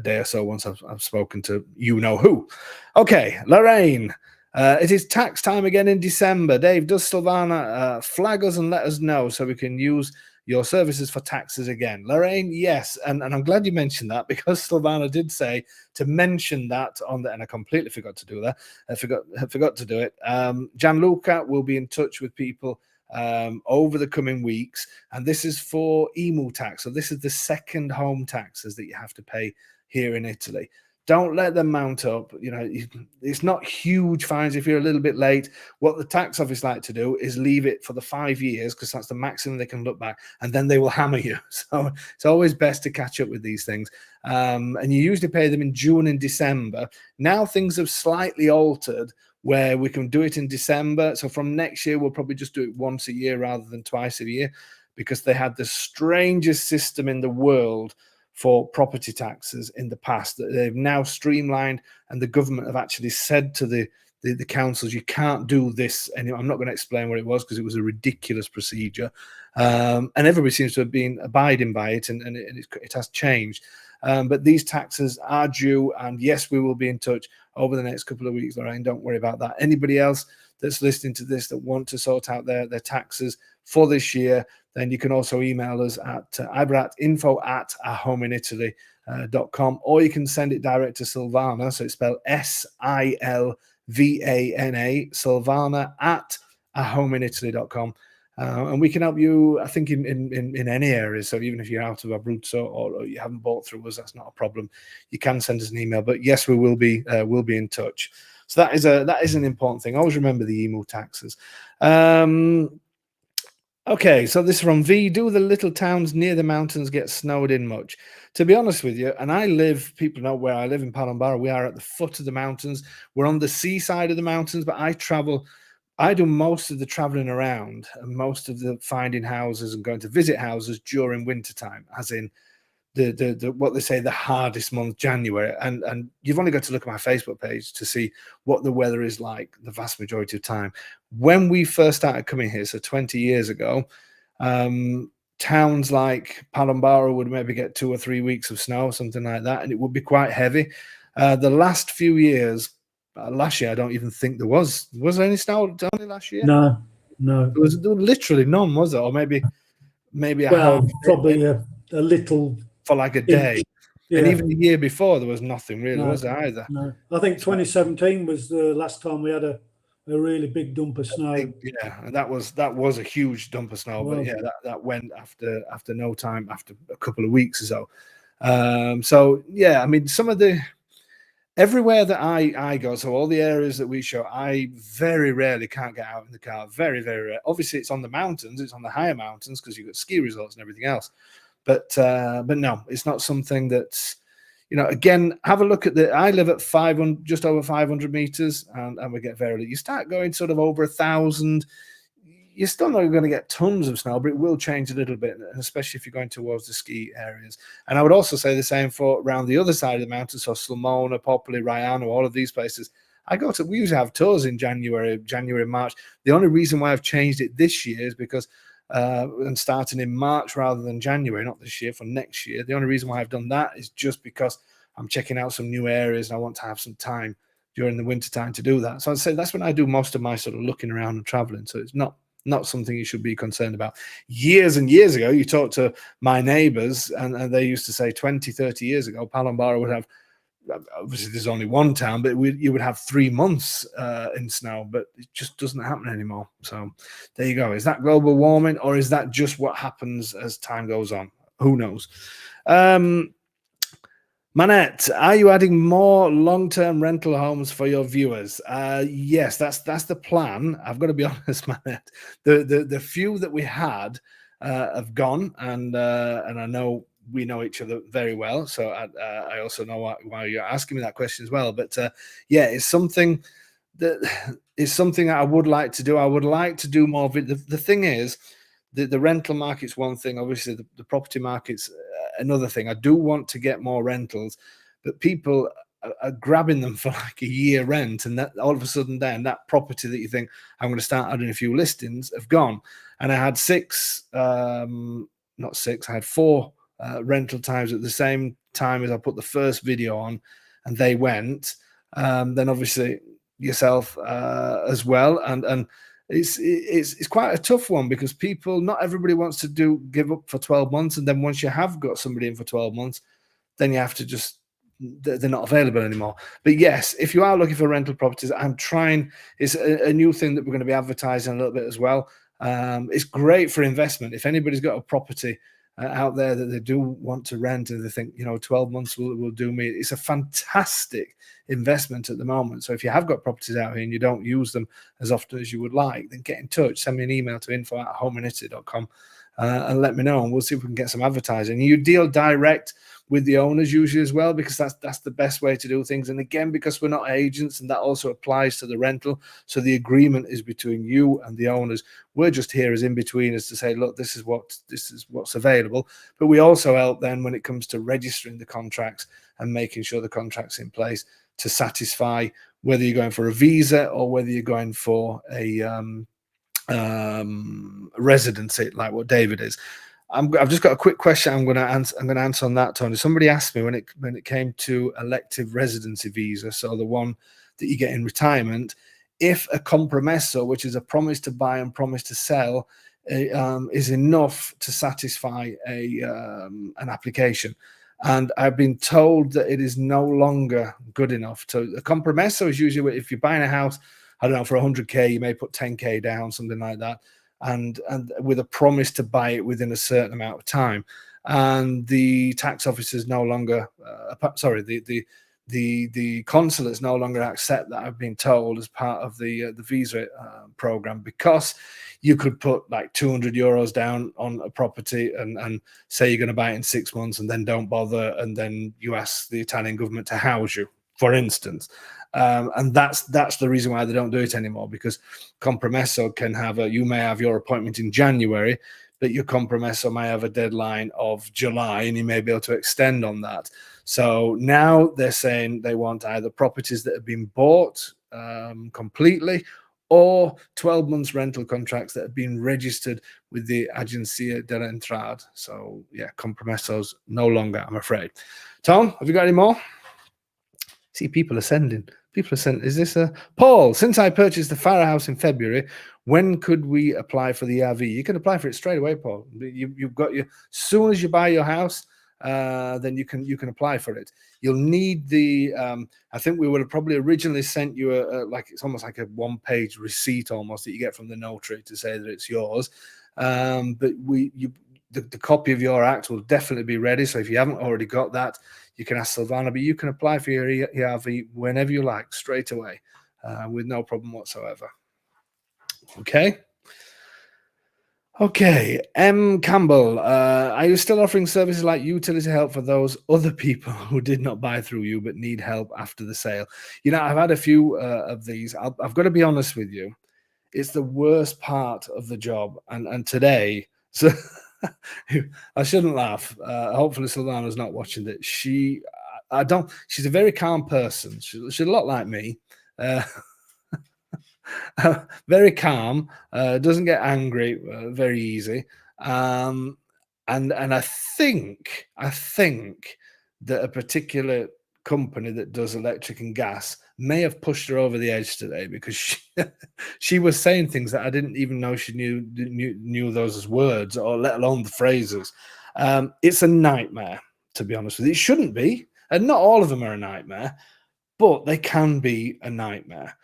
day or so once I've spoken to who. Okay, Lorraine, it is tax time again in December. Dave, does Silvana flag us and let us know so we can use your services for taxes again? Lorraine, yes, and I'm glad you mentioned that, because Silvana did say to mention that on the, and I completely forgot to do that. I forgot to do it. Gianluca will be in touch with people over the coming weeks, and this is for EMU tax. So this is the second home taxes that you have to pay here in Italy. Don't let them mount up. It's not huge fines if you're a little bit late. What the tax office like to do is leave it for the 5 years, because that's the maximum they can look back, and then they will hammer you. So it's always best to catch up with these things. And you usually pay them in June and December. Now things have slightly altered, where we can do it in December. So from next year, we'll probably just do it once a year rather than twice a year, because they had the strangest system in the world for property taxes in the past that they've now streamlined, and the government have actually said to the councils, you can't do this anymore. I'm not going to explain what it was, because it was a ridiculous procedure, and everybody seems to have been abiding by it, and it has changed. But these taxes are due, and yes, we will be in touch over the next couple of weeks, Lorraine. Don't worry about that. Anybody else that's listening to this that want to sort out their taxes for this year, then you can also email us at either at info@ahomeinitaly.com, or you can send it direct to Silvana. So it's spelled Silvana, Silvana at ahomeinitaly.com. And we can help you, I think, in any areas. So even if you're out of Abruzzo or you haven't bought through us, that's not a problem. You can send us an email. But yes, we will be in touch. So that is an important thing. Always remember the EMU taxes. Okay, so this is from V. Do the little towns near the mountains get snowed in much? To be honest with you, and people know where I live in Palombara. We are at the foot of the mountains. We're on the seaside of the mountains, but I do most of the traveling around and most of the finding houses and going to visit houses during wintertime, as in the what they say the hardest month, January. And you've only got to look at my Facebook page to see what the weather is like the vast majority of time. When we first started coming here, so 20 years ago, towns like Palombara would maybe get 2 or 3 weeks of snow, something like that, and it would be quite heavy. The last few years, last year, I don't even think there was any snow only last year. No. There was literally none, was it? Or maybe a half, probably a little for like a day. Yeah. And even the year before, there was nothing really, was there either? No, I think 2017 was the last time we had a really big dump of snow. Yeah, and that was a huge dump of snow. But yeah, that went after no time, after a couple of weeks or so. So yeah, I mean, everywhere that I go, so all the areas that we show, I very rarely can't get out in the car. Very, very rare. Obviously, it's on the mountains, it's on the higher mountains because you've got ski resorts and everything else. But no, it's not something that's, again, have a look at I live at just over 500 meters, and we get very little. You start going sort of over 1,000, you're still not going to get tons of snow, but it will change a little bit, especially if you're going towards the ski areas. And I would also say the same for around the other side of the mountains, so Sulmona, Popoli, Raiano, all of these places. We usually have tours in January, March. The only reason why I've changed it this year is because and starting in March rather than January, not this year, for next year. The only reason why I've done that is just because I'm checking out some new areas and I want to have some time during the winter time to do that. So I'd say that's when I do most of my sort of looking around and traveling. So it's not something you should be concerned about. Years and years ago, you talk to my neighbors and they used to say 20, 30 years ago, Palombara would have, obviously there's only one town, but you would have 3 months in snow, but it just doesn't happen anymore. So there you go. Is that global warming, or is that just what happens as time goes on? Who knows? Manette, are you adding more long-term rental homes for your viewers? Yes, that's the plan. I've got to be honest, Manette. The few that we had have gone, and I know we know each other very well, so I also know why you're asking me that question as well. But yeah, it's something that I would like to do. I would like to do more of it. The thing is, the rental market's one thing. Obviously, the property market's another thing. I do want to get more rentals, but people are grabbing them for like a year rent, and that all of a sudden then that property that you think I'm going to start adding a few listings have gone. And I had I had 4 rental times at the same time as I put the first video on, and they went. Then obviously yourself as well, and it's quite a tough one because not everybody wants to give up for 12 months, and then once you have got somebody in for 12 months, then you have to just, they're not available anymore. But yes, if you are looking for rental properties, I'm trying. It's a new thing that we're going to be advertising a little bit as well. It's great for investment. If anybody's got a property out there that they do want to rent and they think 12 months will do me, it's a fantastic investment at the moment. So if you have got properties out here and you don't use them as often as you would like, then get in touch, send me an email to info@homeinitaly.com and let me know, and we'll see if we can get some advertising. You deal direct with the owners usually as well, because that's the best way to do things. And again, because we're not agents, and that also applies to the rental, so the agreement is between you and the owners. We're just here as in betweeners to say, look, this is what's available, but we also help then when it comes to registering the contracts and making sure the contract's in place to satisfy whether you're going for a visa or whether you're going for a residency, like what David is. I've just got a quick question. I'm going to answer on that, Tony. Somebody asked me when it came to elective residency visa, so the one that you get in retirement, if a compromesso, which is a promise to buy and promise to sell, is enough to satisfy an application. And I've been told that it is no longer good enough. So a compromesso is usually if you're buying a house, I don't know, for 100K, you may put 10K down, something like that, and with a promise to buy it within a certain amount of time. And the tax officers no longer, the consulates no longer accept that, I've been told, as part of the visa program, because you could put like 200 euros down on a property and say you're going to buy it in 6 months and then don't bother, and then you ask the Italian government to house you, for instance. And that's the reason why they don't do it anymore, because compromesso can have you may have your appointment in January, but your compromesso may have a deadline of July, and you may be able to extend on that. So now they're saying they want either properties that have been bought completely, or 12 months rental contracts that have been registered with the Agenzia dell'Entrada. So yeah, compromessos no longer, I'm afraid. Tom, have you got any more? See, people are sending. Is this a Paul? Since I purchased the Farah house in February, when could we apply for the ERV? You can apply for it straight away, Paul. You've got as soon as you buy your house, then you can apply for it. You'll need the I think we would have probably originally sent you like, it's almost like a one-page receipt almost that you get from the notary to say that it's yours. But the copy of your act will definitely be ready. So if you haven't already got that, you can ask Silvana, but you can apply for your ERV whenever you like, straight away, with no problem whatsoever. Okay. Okay, M. Campbell, are you still offering services like utility help for those other people who did not buy through you but need help after the sale? You know, I've had a few of these. I've got to be honest with you. It's the worst part of the job. And today, so I shouldn't laugh. Hopefully Silvana's not watching it. She's a very calm person. She's a lot like me. Very calm, doesn't get angry very easy, and I think that a particular company that does electric and gas may have pushed her over the edge today, because she was saying things that I didn't even know she knew those as words, or let alone the phrases. It's a nightmare, to be honest with you. It shouldn't be, and not all of them are a nightmare, but they can be a nightmare.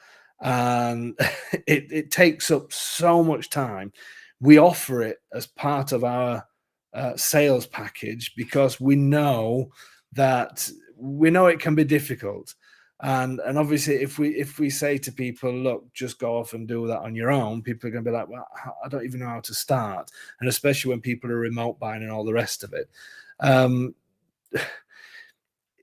And it takes up so much time. We offer it as part of our sales package, because we know it can be difficult, and obviously if we say to people, look, just go off and do that on your own, people are going to be like, well, I don't even know how to start. And especially when people are remote buying and all the rest of it.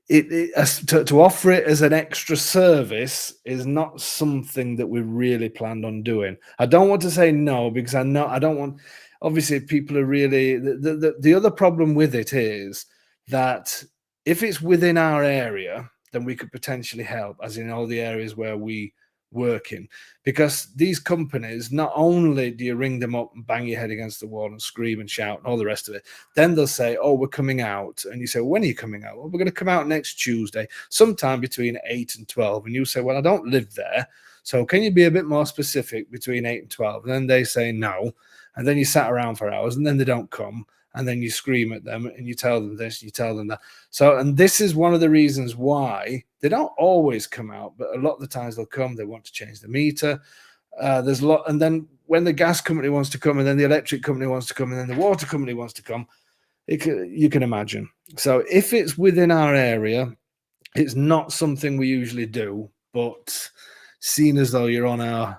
To offer it as an extra service is not something that we really planned on doing. I don't want to say no, because I don't want, obviously people are really, the other problem with it is that if it's within our area, then we could potentially help, as in all the areas where we work in, because these companies, not only do you ring them up and bang your head against the wall and scream and shout and all the rest of it, then they'll say, oh, we're coming out. And you say, when are you coming out? Well, we're going to come out next Tuesday, sometime between 8 and 12. And you say, well, I don't live there, so can you be a bit more specific, between 8 and 12? And then they say no, and then you sat around for hours, and then they don't come. And then you scream at them and you tell them this, you tell them that. So, and this is one of the reasons why they don't always come out, but a lot of the times they'll come. They want to change the meter. There's a lot. And then when the gas company wants to come, and then the electric company wants to come, and then the water company wants to come, you can imagine. So if it's within our area, it's not something we usually do, but seeing as though you're on our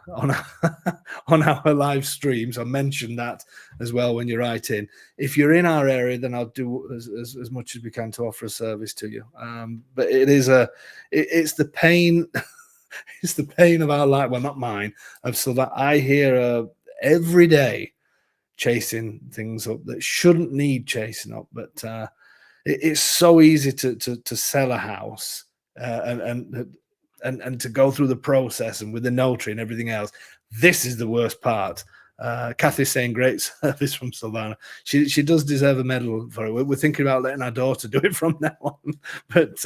on our live streams, I mentioned that as well when you write in. If you're in our area, then I'll do as much as we can to offer a service to you. But it's the pain, it's the pain of our life. Well, not mine. So that I hear every day chasing things up that shouldn't need chasing up. But it's so easy to sell a house and to go through the process, and with the notary and everything else. This is the worst part. Kathy's saying great service from Silvana. She does deserve a medal for it. We're thinking about letting our daughter do it from now on, but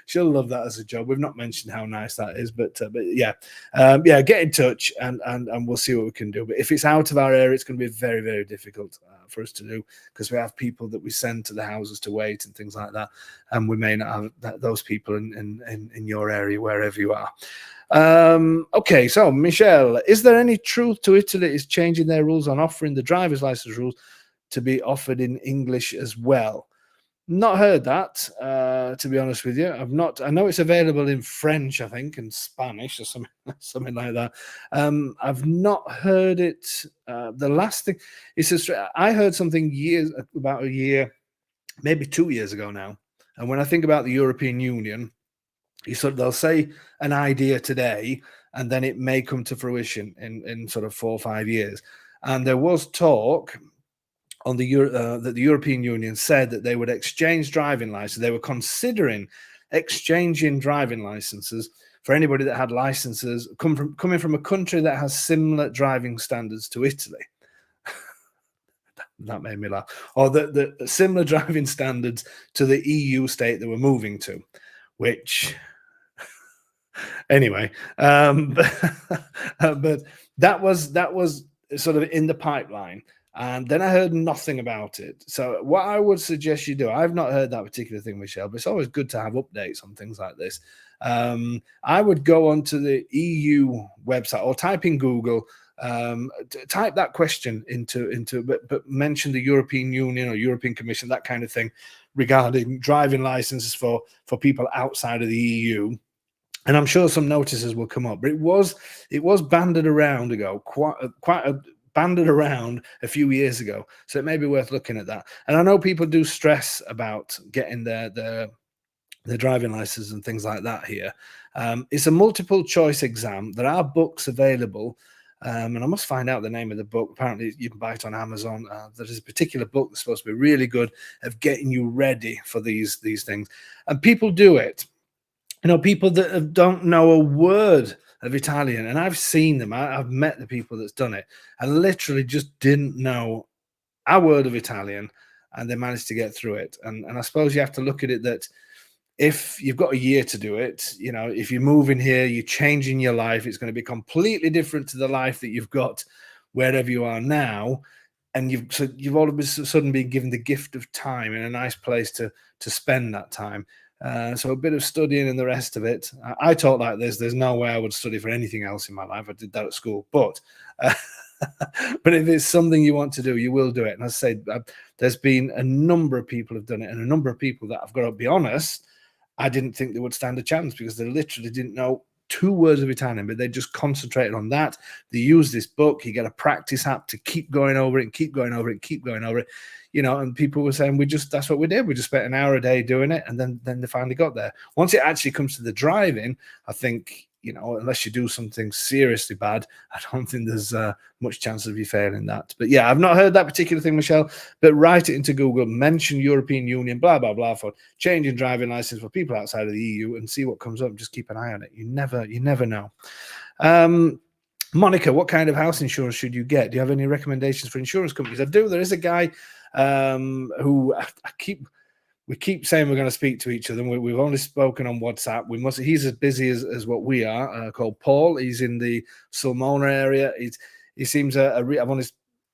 she'll love that as a job. We've not mentioned how nice that is, but yeah, get in touch and we'll see what we can do. But if it's out of our area, it's going to be very, very difficult for us to do, because we have people that we send to the houses to wait and things like that, and we may not have those people in your area, wherever you are. Okay, so Michelle, is there any truth to Italy is changing their rules on offering the driver's license rules to be offered in English as well? Not heard that, to be honest with you. I've not. I know it's available in French, I think, and Spanish or something like that. I've not heard it. The last thing is, I heard something about a year, maybe 2 years ago now. And when I think about the European Union, they'll say an idea today, and then it may come to fruition in sort of 4 or 5 years. And there was talk on that the European Union said that they would exchange driving licenses. They were considering exchanging driving licenses for anybody that had licenses coming from a country that has similar driving standards to Italy. That made me laugh. Or the similar driving standards to the EU state they were moving to, which... Anyway, but that was sort of in the pipeline, and then I heard nothing about it. So what I would suggest you do, I've not heard that particular thing, Michelle, but it's always good to have updates on things like this. I would go onto the EU website or type in Google, type that question into but mention the European Union or European Commission, that kind of thing, regarding driving licenses for people outside of the EU. And I'm sure some notices will come up, but it was banded around banded around a few years ago. So it may be worth looking at that. And I know people do stress about getting their driving license and things like that here. It's a multiple choice exam. There are books available. And I must find out the name of the book. Apparently you can buy it on Amazon. There's a particular book that's supposed to be really good at getting you ready for these things. And people do it. You know, people that don't know a word of Italian, and I've seen them. I've met the people that's done it, and literally just didn't know a word of Italian, and they managed to get through it. And I suppose you have to look at it that if you've got a year to do it, you know, if you're moving here, you're changing your life, it's going to be completely different to the life that you've got wherever you are now. And you've all of a sudden been given the gift of time in a nice place to spend that time. So a bit of studying and the rest of it. I taught like this. There's no way I would study for anything else in my life. I did that at school. But but if it's something you want to do, you will do it. And as I say, there's been a number of people have done it, and a number of people that I've got to be honest, I didn't think they would stand a chance, because they literally didn't know 2 words of Italian, but they just concentrated on that. They use this book. You get a practice app to keep going over it and keep going over it and keep going over it. You know, and people were saying that's what we did. We just spent an hour a day doing it, and then they finally got there. Once it actually comes to the driving, I think, you know, unless you do something seriously bad, I don't think there's much chance of you failing that. But yeah, I've not heard that particular thing, Michelle, but write it into Google, mention European Union, blah, blah, blah, for changing driving license for people outside of the EU, and see what comes up. Just keep an eye on it. You never know. Monica, what kind of house insurance should you get? Do you have any recommendations for insurance companies? I do. There is a guy who we keep saying we're going to speak to each other. We've only spoken on WhatsApp. He's as busy as what we are. Called Paul. He's in the Sulmona area. He seems I've only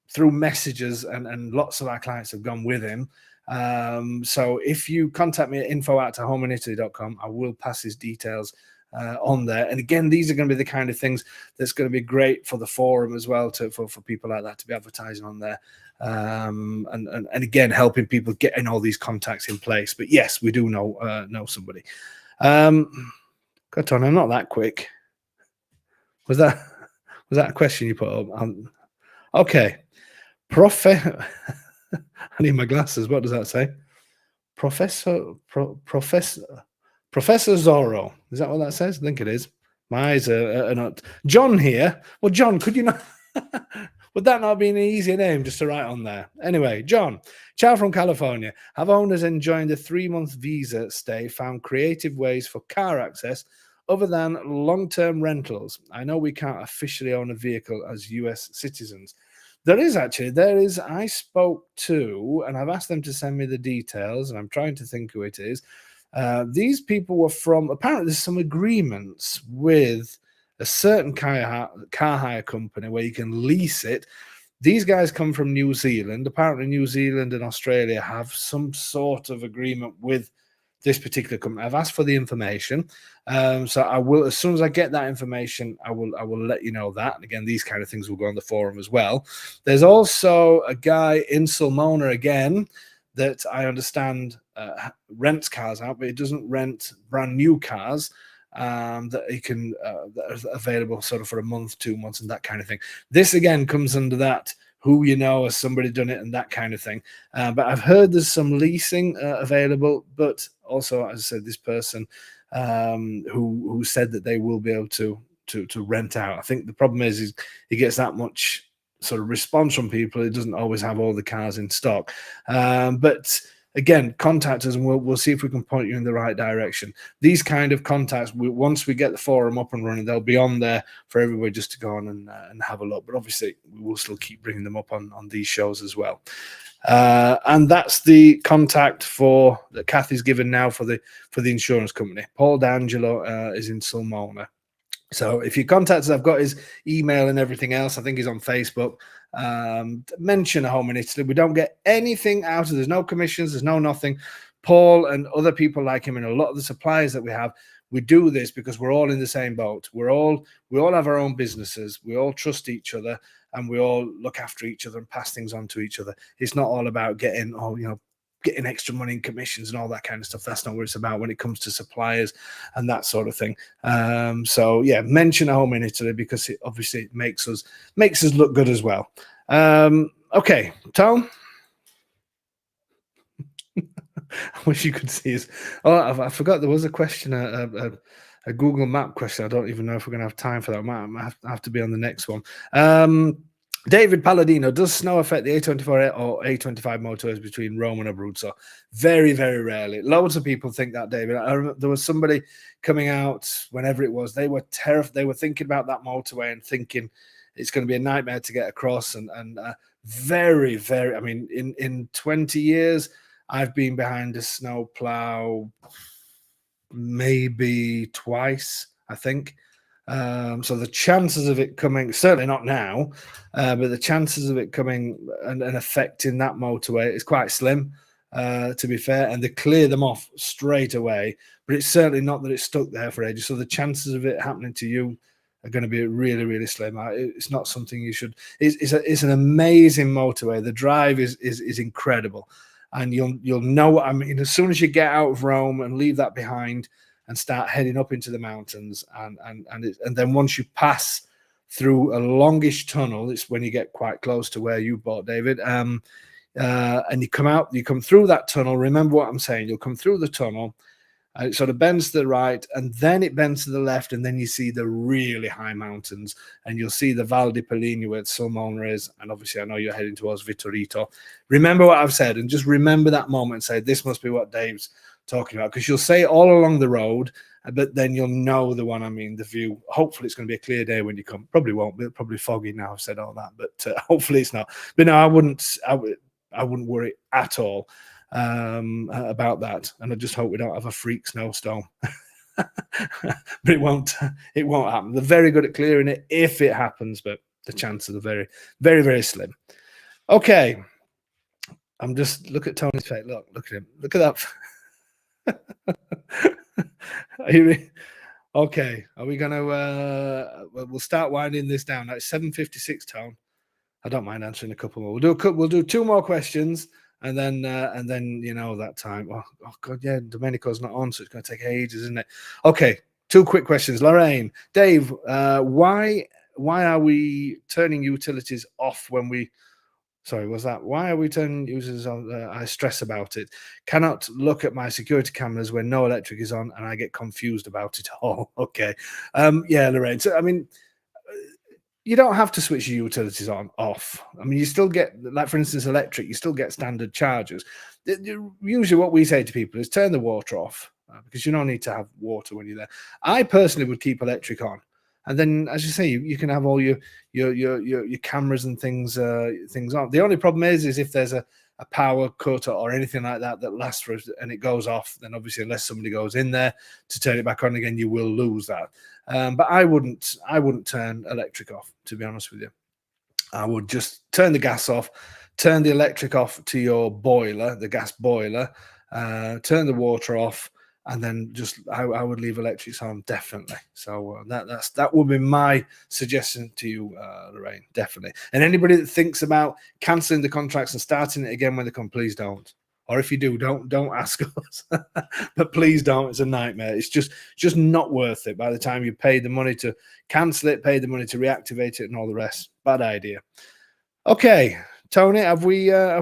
through messages, and lots of our clients have gone with him. So if you contact me at info@homeinitaly.com, I will pass his details on there. And again, these are going to be the kind of things that's going to be great for the forum as well, for people like that to be advertising on there. And again, helping people getting all these contacts in place. But yes, we do know somebody. God, I'm not that quick. Was that a question you put up? Okay. I need my glasses. What does that say? Professor Zorro. Is that what that says? I think it is. My eyes are not. John here. Well, John, could you not? Would that not be an easier name just to write on there? Anyway, John, ciao from California. Have owners enjoying the 3-month visa stay found creative ways for car access other than long-term rentals? I know we can't officially own a vehicle as US citizens. There is actually. There is. I spoke to, and I've asked them to send me the details, and I'm trying to think who it is. These people were from. Apparently, there's some agreements with a certain car hire company where you can lease it. These guys come from New Zealand. Apparently, New Zealand and Australia have some sort of agreement with this particular company. I've asked for the information, so I will, as soon as I get that information, I will let you know that. And again, these kind of things will go on the forum as well. There's also a guy in Sulmona again that I understand rents cars out, but he doesn't rent brand new cars. That he can that are available sort of for a month, 2 months, and that kind of thing. This again comes under that who you know, has somebody done it, and that kind of thing. But I've heard there's some leasing available, but also, as I said, this person who said that they will be able to rent out. I think the problem is he gets that much sort of response from people. It doesn't always have all the cars in stock, but again, contact us and we'll see if we can point you in the right direction. These kind of contacts, once we get the forum up and running, they'll be on there for everybody just to go on and have a look. But obviously, we will still keep bringing them up on these shows as well. And that's the contact that Kathy's given now for the insurance company. Paul D'Angelo is in Sulmona. So if you contact us, I've got his email and everything else. I think he's on Facebook. Mention a home in Italy. We don't get anything out of. There's no commissions. There's no nothing. Paul and other people like him and a lot of the suppliers that we have, we do this because we're all in the same boat. We all have our own businesses. We all trust each other and we all look after each other and pass things on to each other. It's not all about getting extra money in commissions and all that kind of stuff. That's not what it's about when it comes to suppliers and that sort of thing. So yeah, mention a home in Italy because it obviously makes us look good as well. Okay, Tom. I wish you could see us. Oh, I forgot there was a question, a Google Map question. I don't even know if we're going to have time for that. I might have to be on the next one. David Palladino, does snow affect the A24 or A25 motorways between Rome and Abruzzo? Very, very rarely. Loads of people think that, David. I remember there was somebody coming out, whenever it was, they were terrified. They were thinking about that motorway and thinking it's going to be a nightmare to get across. And very, very, I mean, in 20 years, I've been behind a snow plow maybe twice, I think. So the chances of it coming, certainly not now, but the chances of it coming and affecting that motorway is quite slim, to be fair. And they clear them off straight away, but it's certainly not that it's stuck there for ages. So the chances of it happening to you are going to be really, really slim. It's not something you should. It's an amazing motorway. The drive is incredible. And you'll know what I mean as soon as you get out of Rome and leave that behind and start heading up into the mountains, and then once you pass through a longish tunnel, it's when you get quite close to where you bought, David, and you come through that tunnel. Remember what I'm saying. You'll come through the tunnel. It sort of bends to the right, and then it bends to the left, and then you see the really high mountains, and you'll see the Val di Poligno where Sulmona is, and obviously I know you're heading towards Vittorito. Remember what I've said, and just remember that moment and say, this must be what Dave's talking about, because you'll say it all along the road, but then you'll know the one I mean, the view. Hopefully it's going to be a clear day when you come. Probably won't be, probably foggy now I've said all that, but hopefully it's not. But no, I wouldn't worry at all about that, and I just hope we don't have a freak snowstorm. But it won't happen. They're very good at clearing it if it happens, but the chances are very, very, very slim. Okay, I'm just look at Tony's face. Look at him. Look at that. Okay, are we gonna we'll start winding this down. Now it's 7:56, Tone. I don't mind answering a couple more. We'll do 2 more questions. And then that time. Oh God, yeah, Domenico's not on, so it's going to take ages, isn't it? Okay, 2 quick questions. Lorraine, Dave, why are we turning utilities off when we? Sorry, was that why are we turning users on? I stress about it. Cannot look at my security cameras when no electric is on, and I get confused about it all. Okay, yeah, Lorraine. So I mean, you don't have to switch your utilities off. I mean, you still get, like for instance, electric, you still get standard charges. Usually what we say to people is turn the water off because you don't need to have water when you're there. I personally would keep electric on And then, as you say, you can have all your cameras and things on. The only problem is if there's a power cut or anything like that lasts for and it goes off, then obviously unless somebody goes in there to turn it back on again, you will lose that. But I wouldn't turn electric off, to be honest with you. I would just turn the gas off, turn the electric off to your boiler, the gas boiler, turn the water off, and then just I would leave electrics on, definitely. So that would be my suggestion to you, Lorraine, definitely. And anybody that thinks about cancelling the contracts and starting it again when they come, please don't. Or if you do, don't ask us. But please don't. It's a nightmare. It's just not worth it. By the time you pay the money to cancel it, pay the money to reactivate it, and all the rest. Bad idea. Okay, Tony, have we? Hold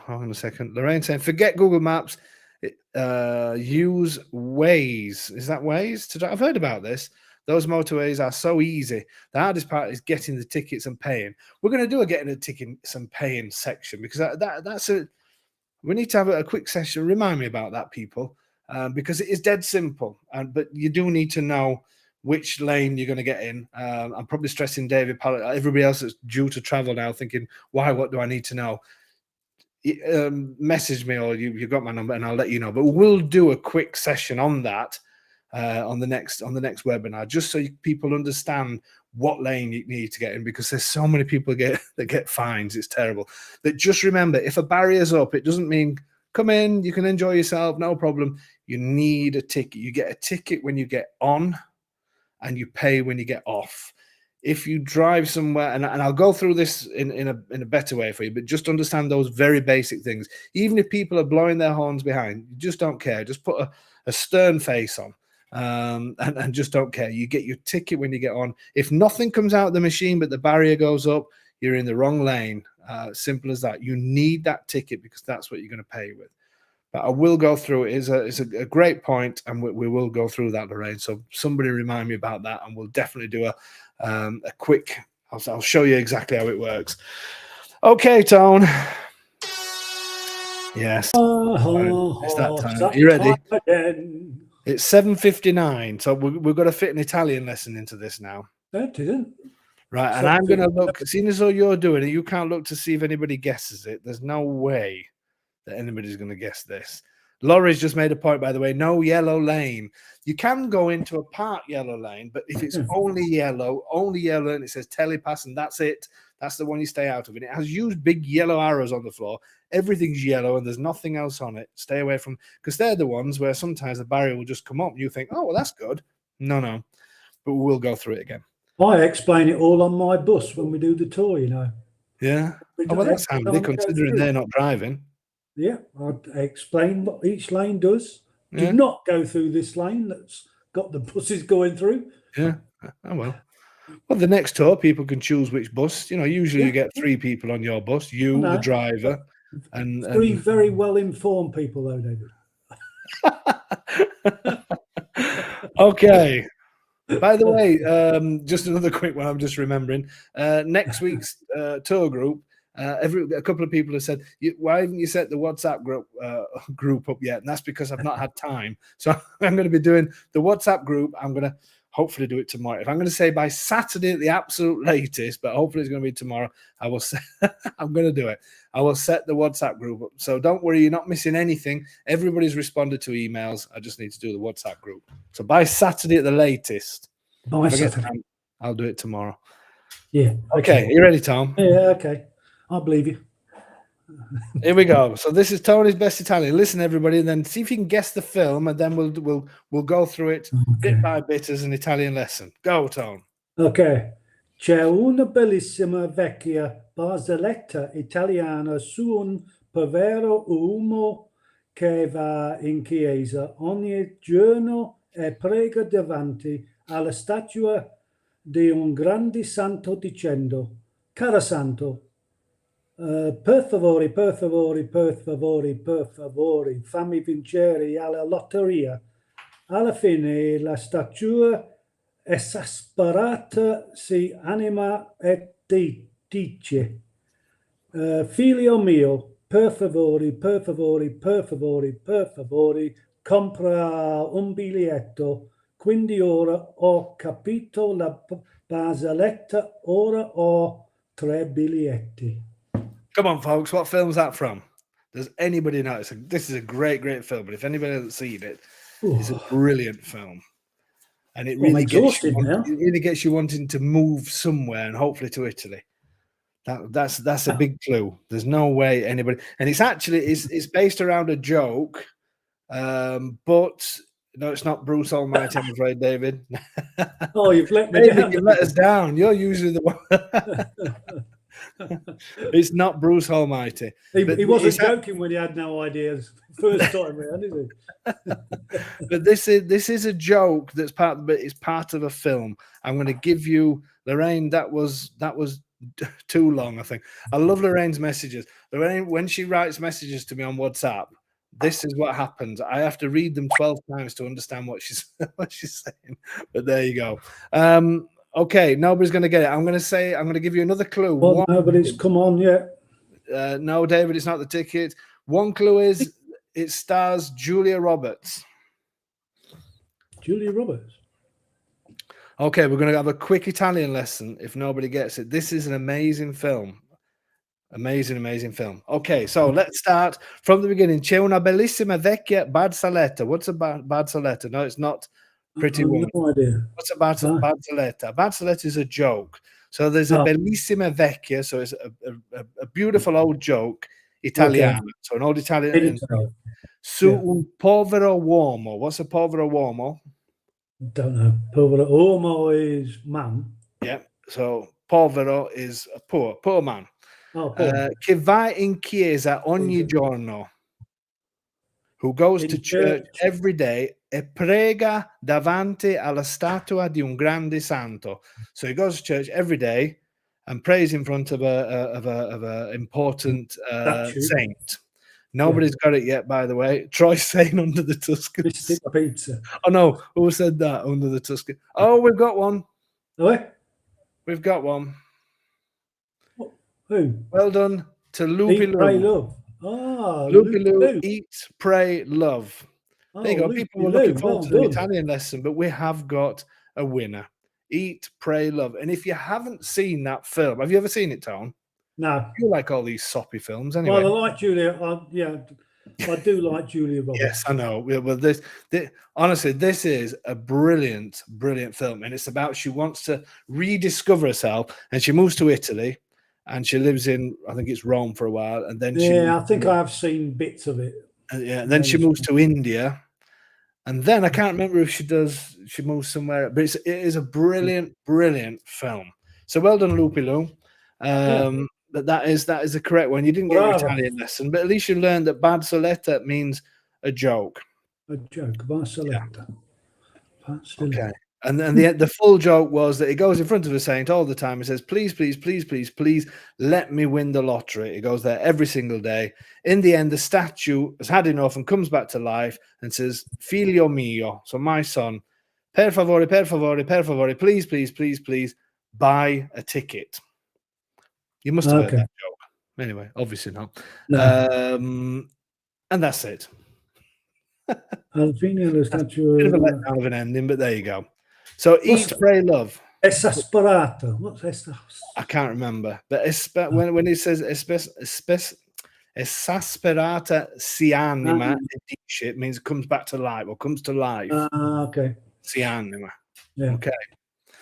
on a second. Lorraine saying, forget Google Maps. Use Waze. Is that Waze? I've heard about this. Those motorways are so easy. The hardest part is getting the tickets and paying. We're going to do a getting the tickets and paying section because that's a. We need to have a quick session. Remind me about that, people, because it is dead simple. But you do need to know which lane you're going to get in. I'm probably stressing David Pallet. Everybody else that's due to travel now, thinking, why? What do I need to know? Message me, or you've got my number, and I'll let you know. But we'll do a quick session on that. On the next webinar, just so people understand what lane you need to get in, because there's so many people that get fines. It's terrible. But just remember, if a barrier's up, it doesn't mean come in, you can enjoy yourself, no problem. You need a ticket. You get a ticket when you get on, and you pay when you get off. If you drive somewhere, and I'll go through this in a better way for you, but just understand those very basic things. Even if people are blowing their horns behind, you just don't care. Just put a stern face on. And just don't care. You get your ticket when you get on. If nothing comes out of the machine but the barrier goes up, you're in the wrong lane. Simple as that. You need that ticket because that's what you're going to pay with. But I will go through it. It's a great point, and we will go through that, Lorraine. So somebody remind me about that, and we'll definitely do a quick. I'll show you exactly how it works. Okay, Tone. Yes. It's that time. Are you ready? It's 7:59, so we've got to fit an Italian lesson into this now. That didn't. Right, and I'm going to look, seeing as though you're doing it, you can't look to see if anybody guesses it. There's no way that anybody's going to guess this. Laurie's just made a point, by the way, no yellow lane. You can go into a part yellow lane, but if it's only yellow, and it says telepass, and that's it, that's the one you stay out of. And it has used big yellow arrows on the floor. Everything's yellow and there's nothing else on it. Stay away from, because they're the ones where sometimes the barrier will just come up and you think, oh, well, that's good. No. But we'll go through it again. I explain it all on my bus when we do the tour, you know. Yeah. Oh, well, that's handy considering they're not driving. Yeah, I explain what each lane does. Do not go through this lane that's got the buses going through. Yeah. Oh, well. Well, the next tour, people can choose which bus. You know, usually you get 3 people on your bus, you, the driver, and 3 very well-informed people, though, David. Okay. By the way, just another quick one I'm just remembering. Next week's tour group, a couple of people have said, why haven't you set the WhatsApp group up yet? And that's because I've not had time. So I'm going to be doing the WhatsApp group. I'm going to hopefully do it tomorrow. If I'm going to say by Saturday at the absolute latest, but hopefully it's going to be tomorrow, I will say, I'm going to do it. I will set the WhatsApp group up. So don't worry, you're not missing anything. Everybody's responded to emails. I just need to do the WhatsApp group. So by Saturday at the latest. By Saturday. I'll do it tomorrow. Yeah. Okay. Are you ready, Tom? Yeah, okay. I believe you. Here we go. So this is Tony's Best Italian. Listen, everybody, and then see if you can guess the film, and then we'll go through it bit by bit as an Italian lesson. Go, Tone. Ok. C'è una bellissima vecchia barzelletta italiana su un povero uomo che va in chiesa ogni giorno e prega davanti alla statua di un grande santo dicendo: Cara santo, per favore, fammi vincere alla lotteria. Alla fine la statua esasperata si anima e dice: figlio mio, per favore, compra un biglietto quindi ora ho capito la barzelletta, ora ho 3 biglietti. Come on, folks, what film's that from? Does anybody know? This is a great, great film, but if anybody hasn't seen it, it's a brilliant film. And it Well, I'm really exhausted now. it really gets you wanting to move somewhere, and hopefully to Italy. That's a big clue. There's no way anybody, and it's based around a joke, but no, it's not Bruce Almighty, I'm afraid, David. Oh, you've let me David, down. you let us down. You're usually the one. It's not Bruce Almighty. He wasn't joking when he had no ideas. First time around, is he? But this is a joke that's but it's part of a film. I'm going to give you, Lorraine. That was too long, I think. I love Lorraine's messages. Lorraine, when she writes messages to me on WhatsApp, this is what happens. I have to read them 12 times to understand what she's saying. But there you go. Okay, nobody's going to get it. I'm going to give you another clue. Well, nobody's come on yet. No, David, it's not the ticket. One clue is it stars Julia Roberts. Julia Roberts. Okay, we're going to have a quick Italian lesson if nobody gets it. This is an amazing film. Amazing, amazing film. Okay, so let's start from the beginning. C'è una bellissima vecchia barzelletta. What's a barzelletta? No, it's not Pretty Woman. No idea. What's a barzelletta? A barzelletta is a joke. So there's a bellissima vecchia, so it's a beautiful old joke, Italiano. Okay. So an old Italian. Su un povero uomo. What's a povero uomo? Don't know. Povero uomo is man. Yeah. So povero is a poor man. Oh, poor. Che va in chiesa ogni giorno. Who goes to church every day e prega davanti alla statua di un grande santo. So he goes to church every day and prays in front of a important saint. Nobody's got it yet, by the way. Troy's saying Under the Tuscans. Pizza. Oh no, who said that? Under the Tuscans. Oh, we've got one. What? We've got one. Who? Well done to Loopy Lou. Pray, love. Ah, Loopy Lou, eat, pray, love. There you go. Loopy People were looking forward to the Italian lesson, but we have got a winner. Eat, pray, love. And if you haven't seen that film, have you ever seen it, Tone? No. You like all these soppy films anyway. Well, I like Julia. I do like Julia Roberts. Yes, I know. Well, this honestly, this is a brilliant, brilliant film. And it's about, she wants to rediscover herself, and she moves to Italy, and she lives in, I think it's Rome for a while. And then I think I have seen bits of it. And then she moves to India. And then I can't remember if she moves somewhere, but it is a brilliant, brilliant film. So well done, Loopy Lou. But that is the correct one. You didn't get your Italian lesson, but at least you learned that barzelletta means a joke. A joke, barzelletta. Yeah. Okay. And then the full joke was that he goes in front of a saint all the time and says, please, please, please, please, please let me win the lottery. He goes there every single day. In the end, the statue has had enough and comes back to life and says, figlio mio, so my son, per favore, per favore, per favore, please, please, please, please buy a ticket. You must have heard that joke. Anyway, obviously not. No. And that's it. Bit of a letdown of an ending, but there you go. So eat, pray, love. Esasperato. What's esasperato? I can't remember. But when it says esasperata si anima, it means it comes back to life or comes to life. Okay. Si anima. Yeah. Okay.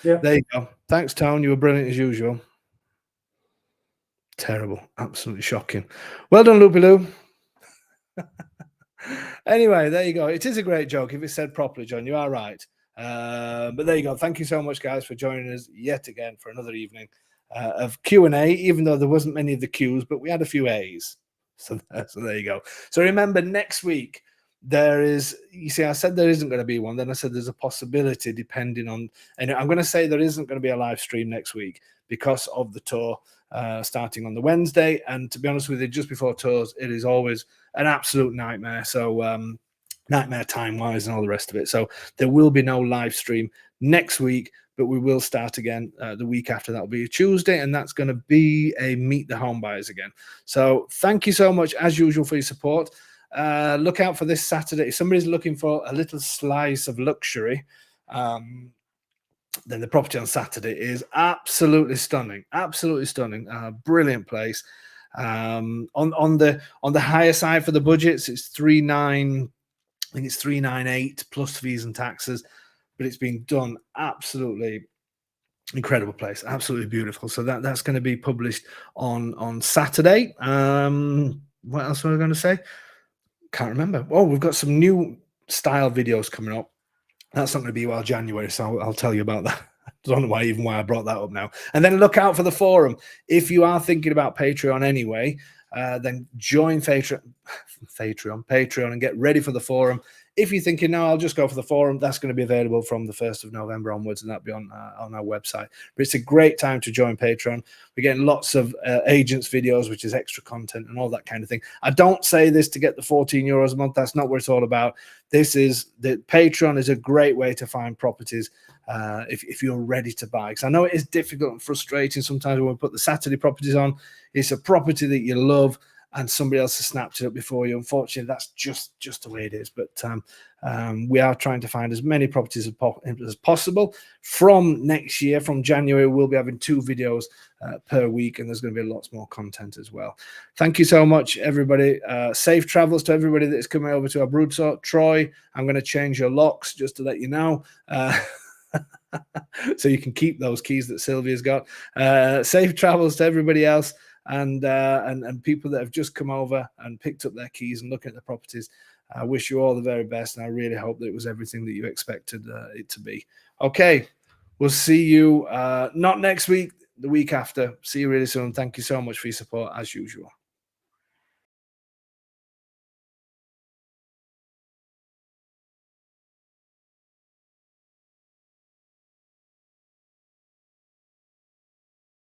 Yeah. There you go. Thanks, Tone. You were brilliant as usual. Terrible. Absolutely shocking. Well done, Loopy Lou. Anyway, there you go. It is a great joke if it's said properly, John. You are right. But there you go. Thank you so much, guys, for joining us yet again for another evening of Q&A, even though there wasn't many of the Qs, but we had a few A's. So there you go. So remember, next week, there is, you see, I said there isn't going to be one. Then I said there's a possibility depending on, and I'm going to say there isn't going to be a live stream next week because of the tour starting on the Wednesday. And to be honest with you, just before tours, it is always an absolute nightmare. So nightmare time-wise and all the rest of it. So there will be no live stream next week, but we will start again the week after. That'll be a Tuesday, and that's going to be a Meet the Home Buyers again. So thank you so much, as usual, for your support. Look out for this Saturday. If somebody's looking for a little slice of luxury, Then the property on Saturday is absolutely stunning, brilliant place. On the higher side for the budgets, it's 3.9, I think it's 3.98 plus fees and taxes, but it's been done absolutely incredible place, absolutely beautiful. So that's going to be published on Saturday. What else was I going to say? Can't remember. Oh, we've got some new style videos coming up. That's not going to be while January, so I'll tell you about that. I don't know why I brought that up now. And then look out for the forum. If you are thinking about Patreon anyway, then join Patreon and get ready for the forum. If you're thinking, no, I'll just go for the forum, that's going to be available from the 1st of November onwards, and that'll be on our website. But it's a great time to join Patreon. We're getting lots of agents videos, which is extra content and all that kind of thing. I don't say this to get the €14 a month. That's not what it's all about. Patreon is a great way to find properties if you're ready to buy. Because I know it is difficult and frustrating sometimes when we put the Saturday properties on. It's a property that you love, and somebody else has snapped it up before you. Unfortunately, that's just the way it is. But we are trying to find as many properties as possible. From next year, from January, we'll be having 2 videos per week, and there's going to be lots more content as well. Thank you so much, everybody. Safe travels to everybody that's coming over to Abruzzo. Troy, I'm going to change your locks just to let you know. So you can keep those keys that Sylvia's got. Safe travels to everybody else. And people that have just come over and picked up their keys and looking at the properties. I wish you all the very best, and I really hope that it was everything that you expected it to be. Okay, we'll see you not next week, the week after. See you really soon. Thank you so much for your support as usual.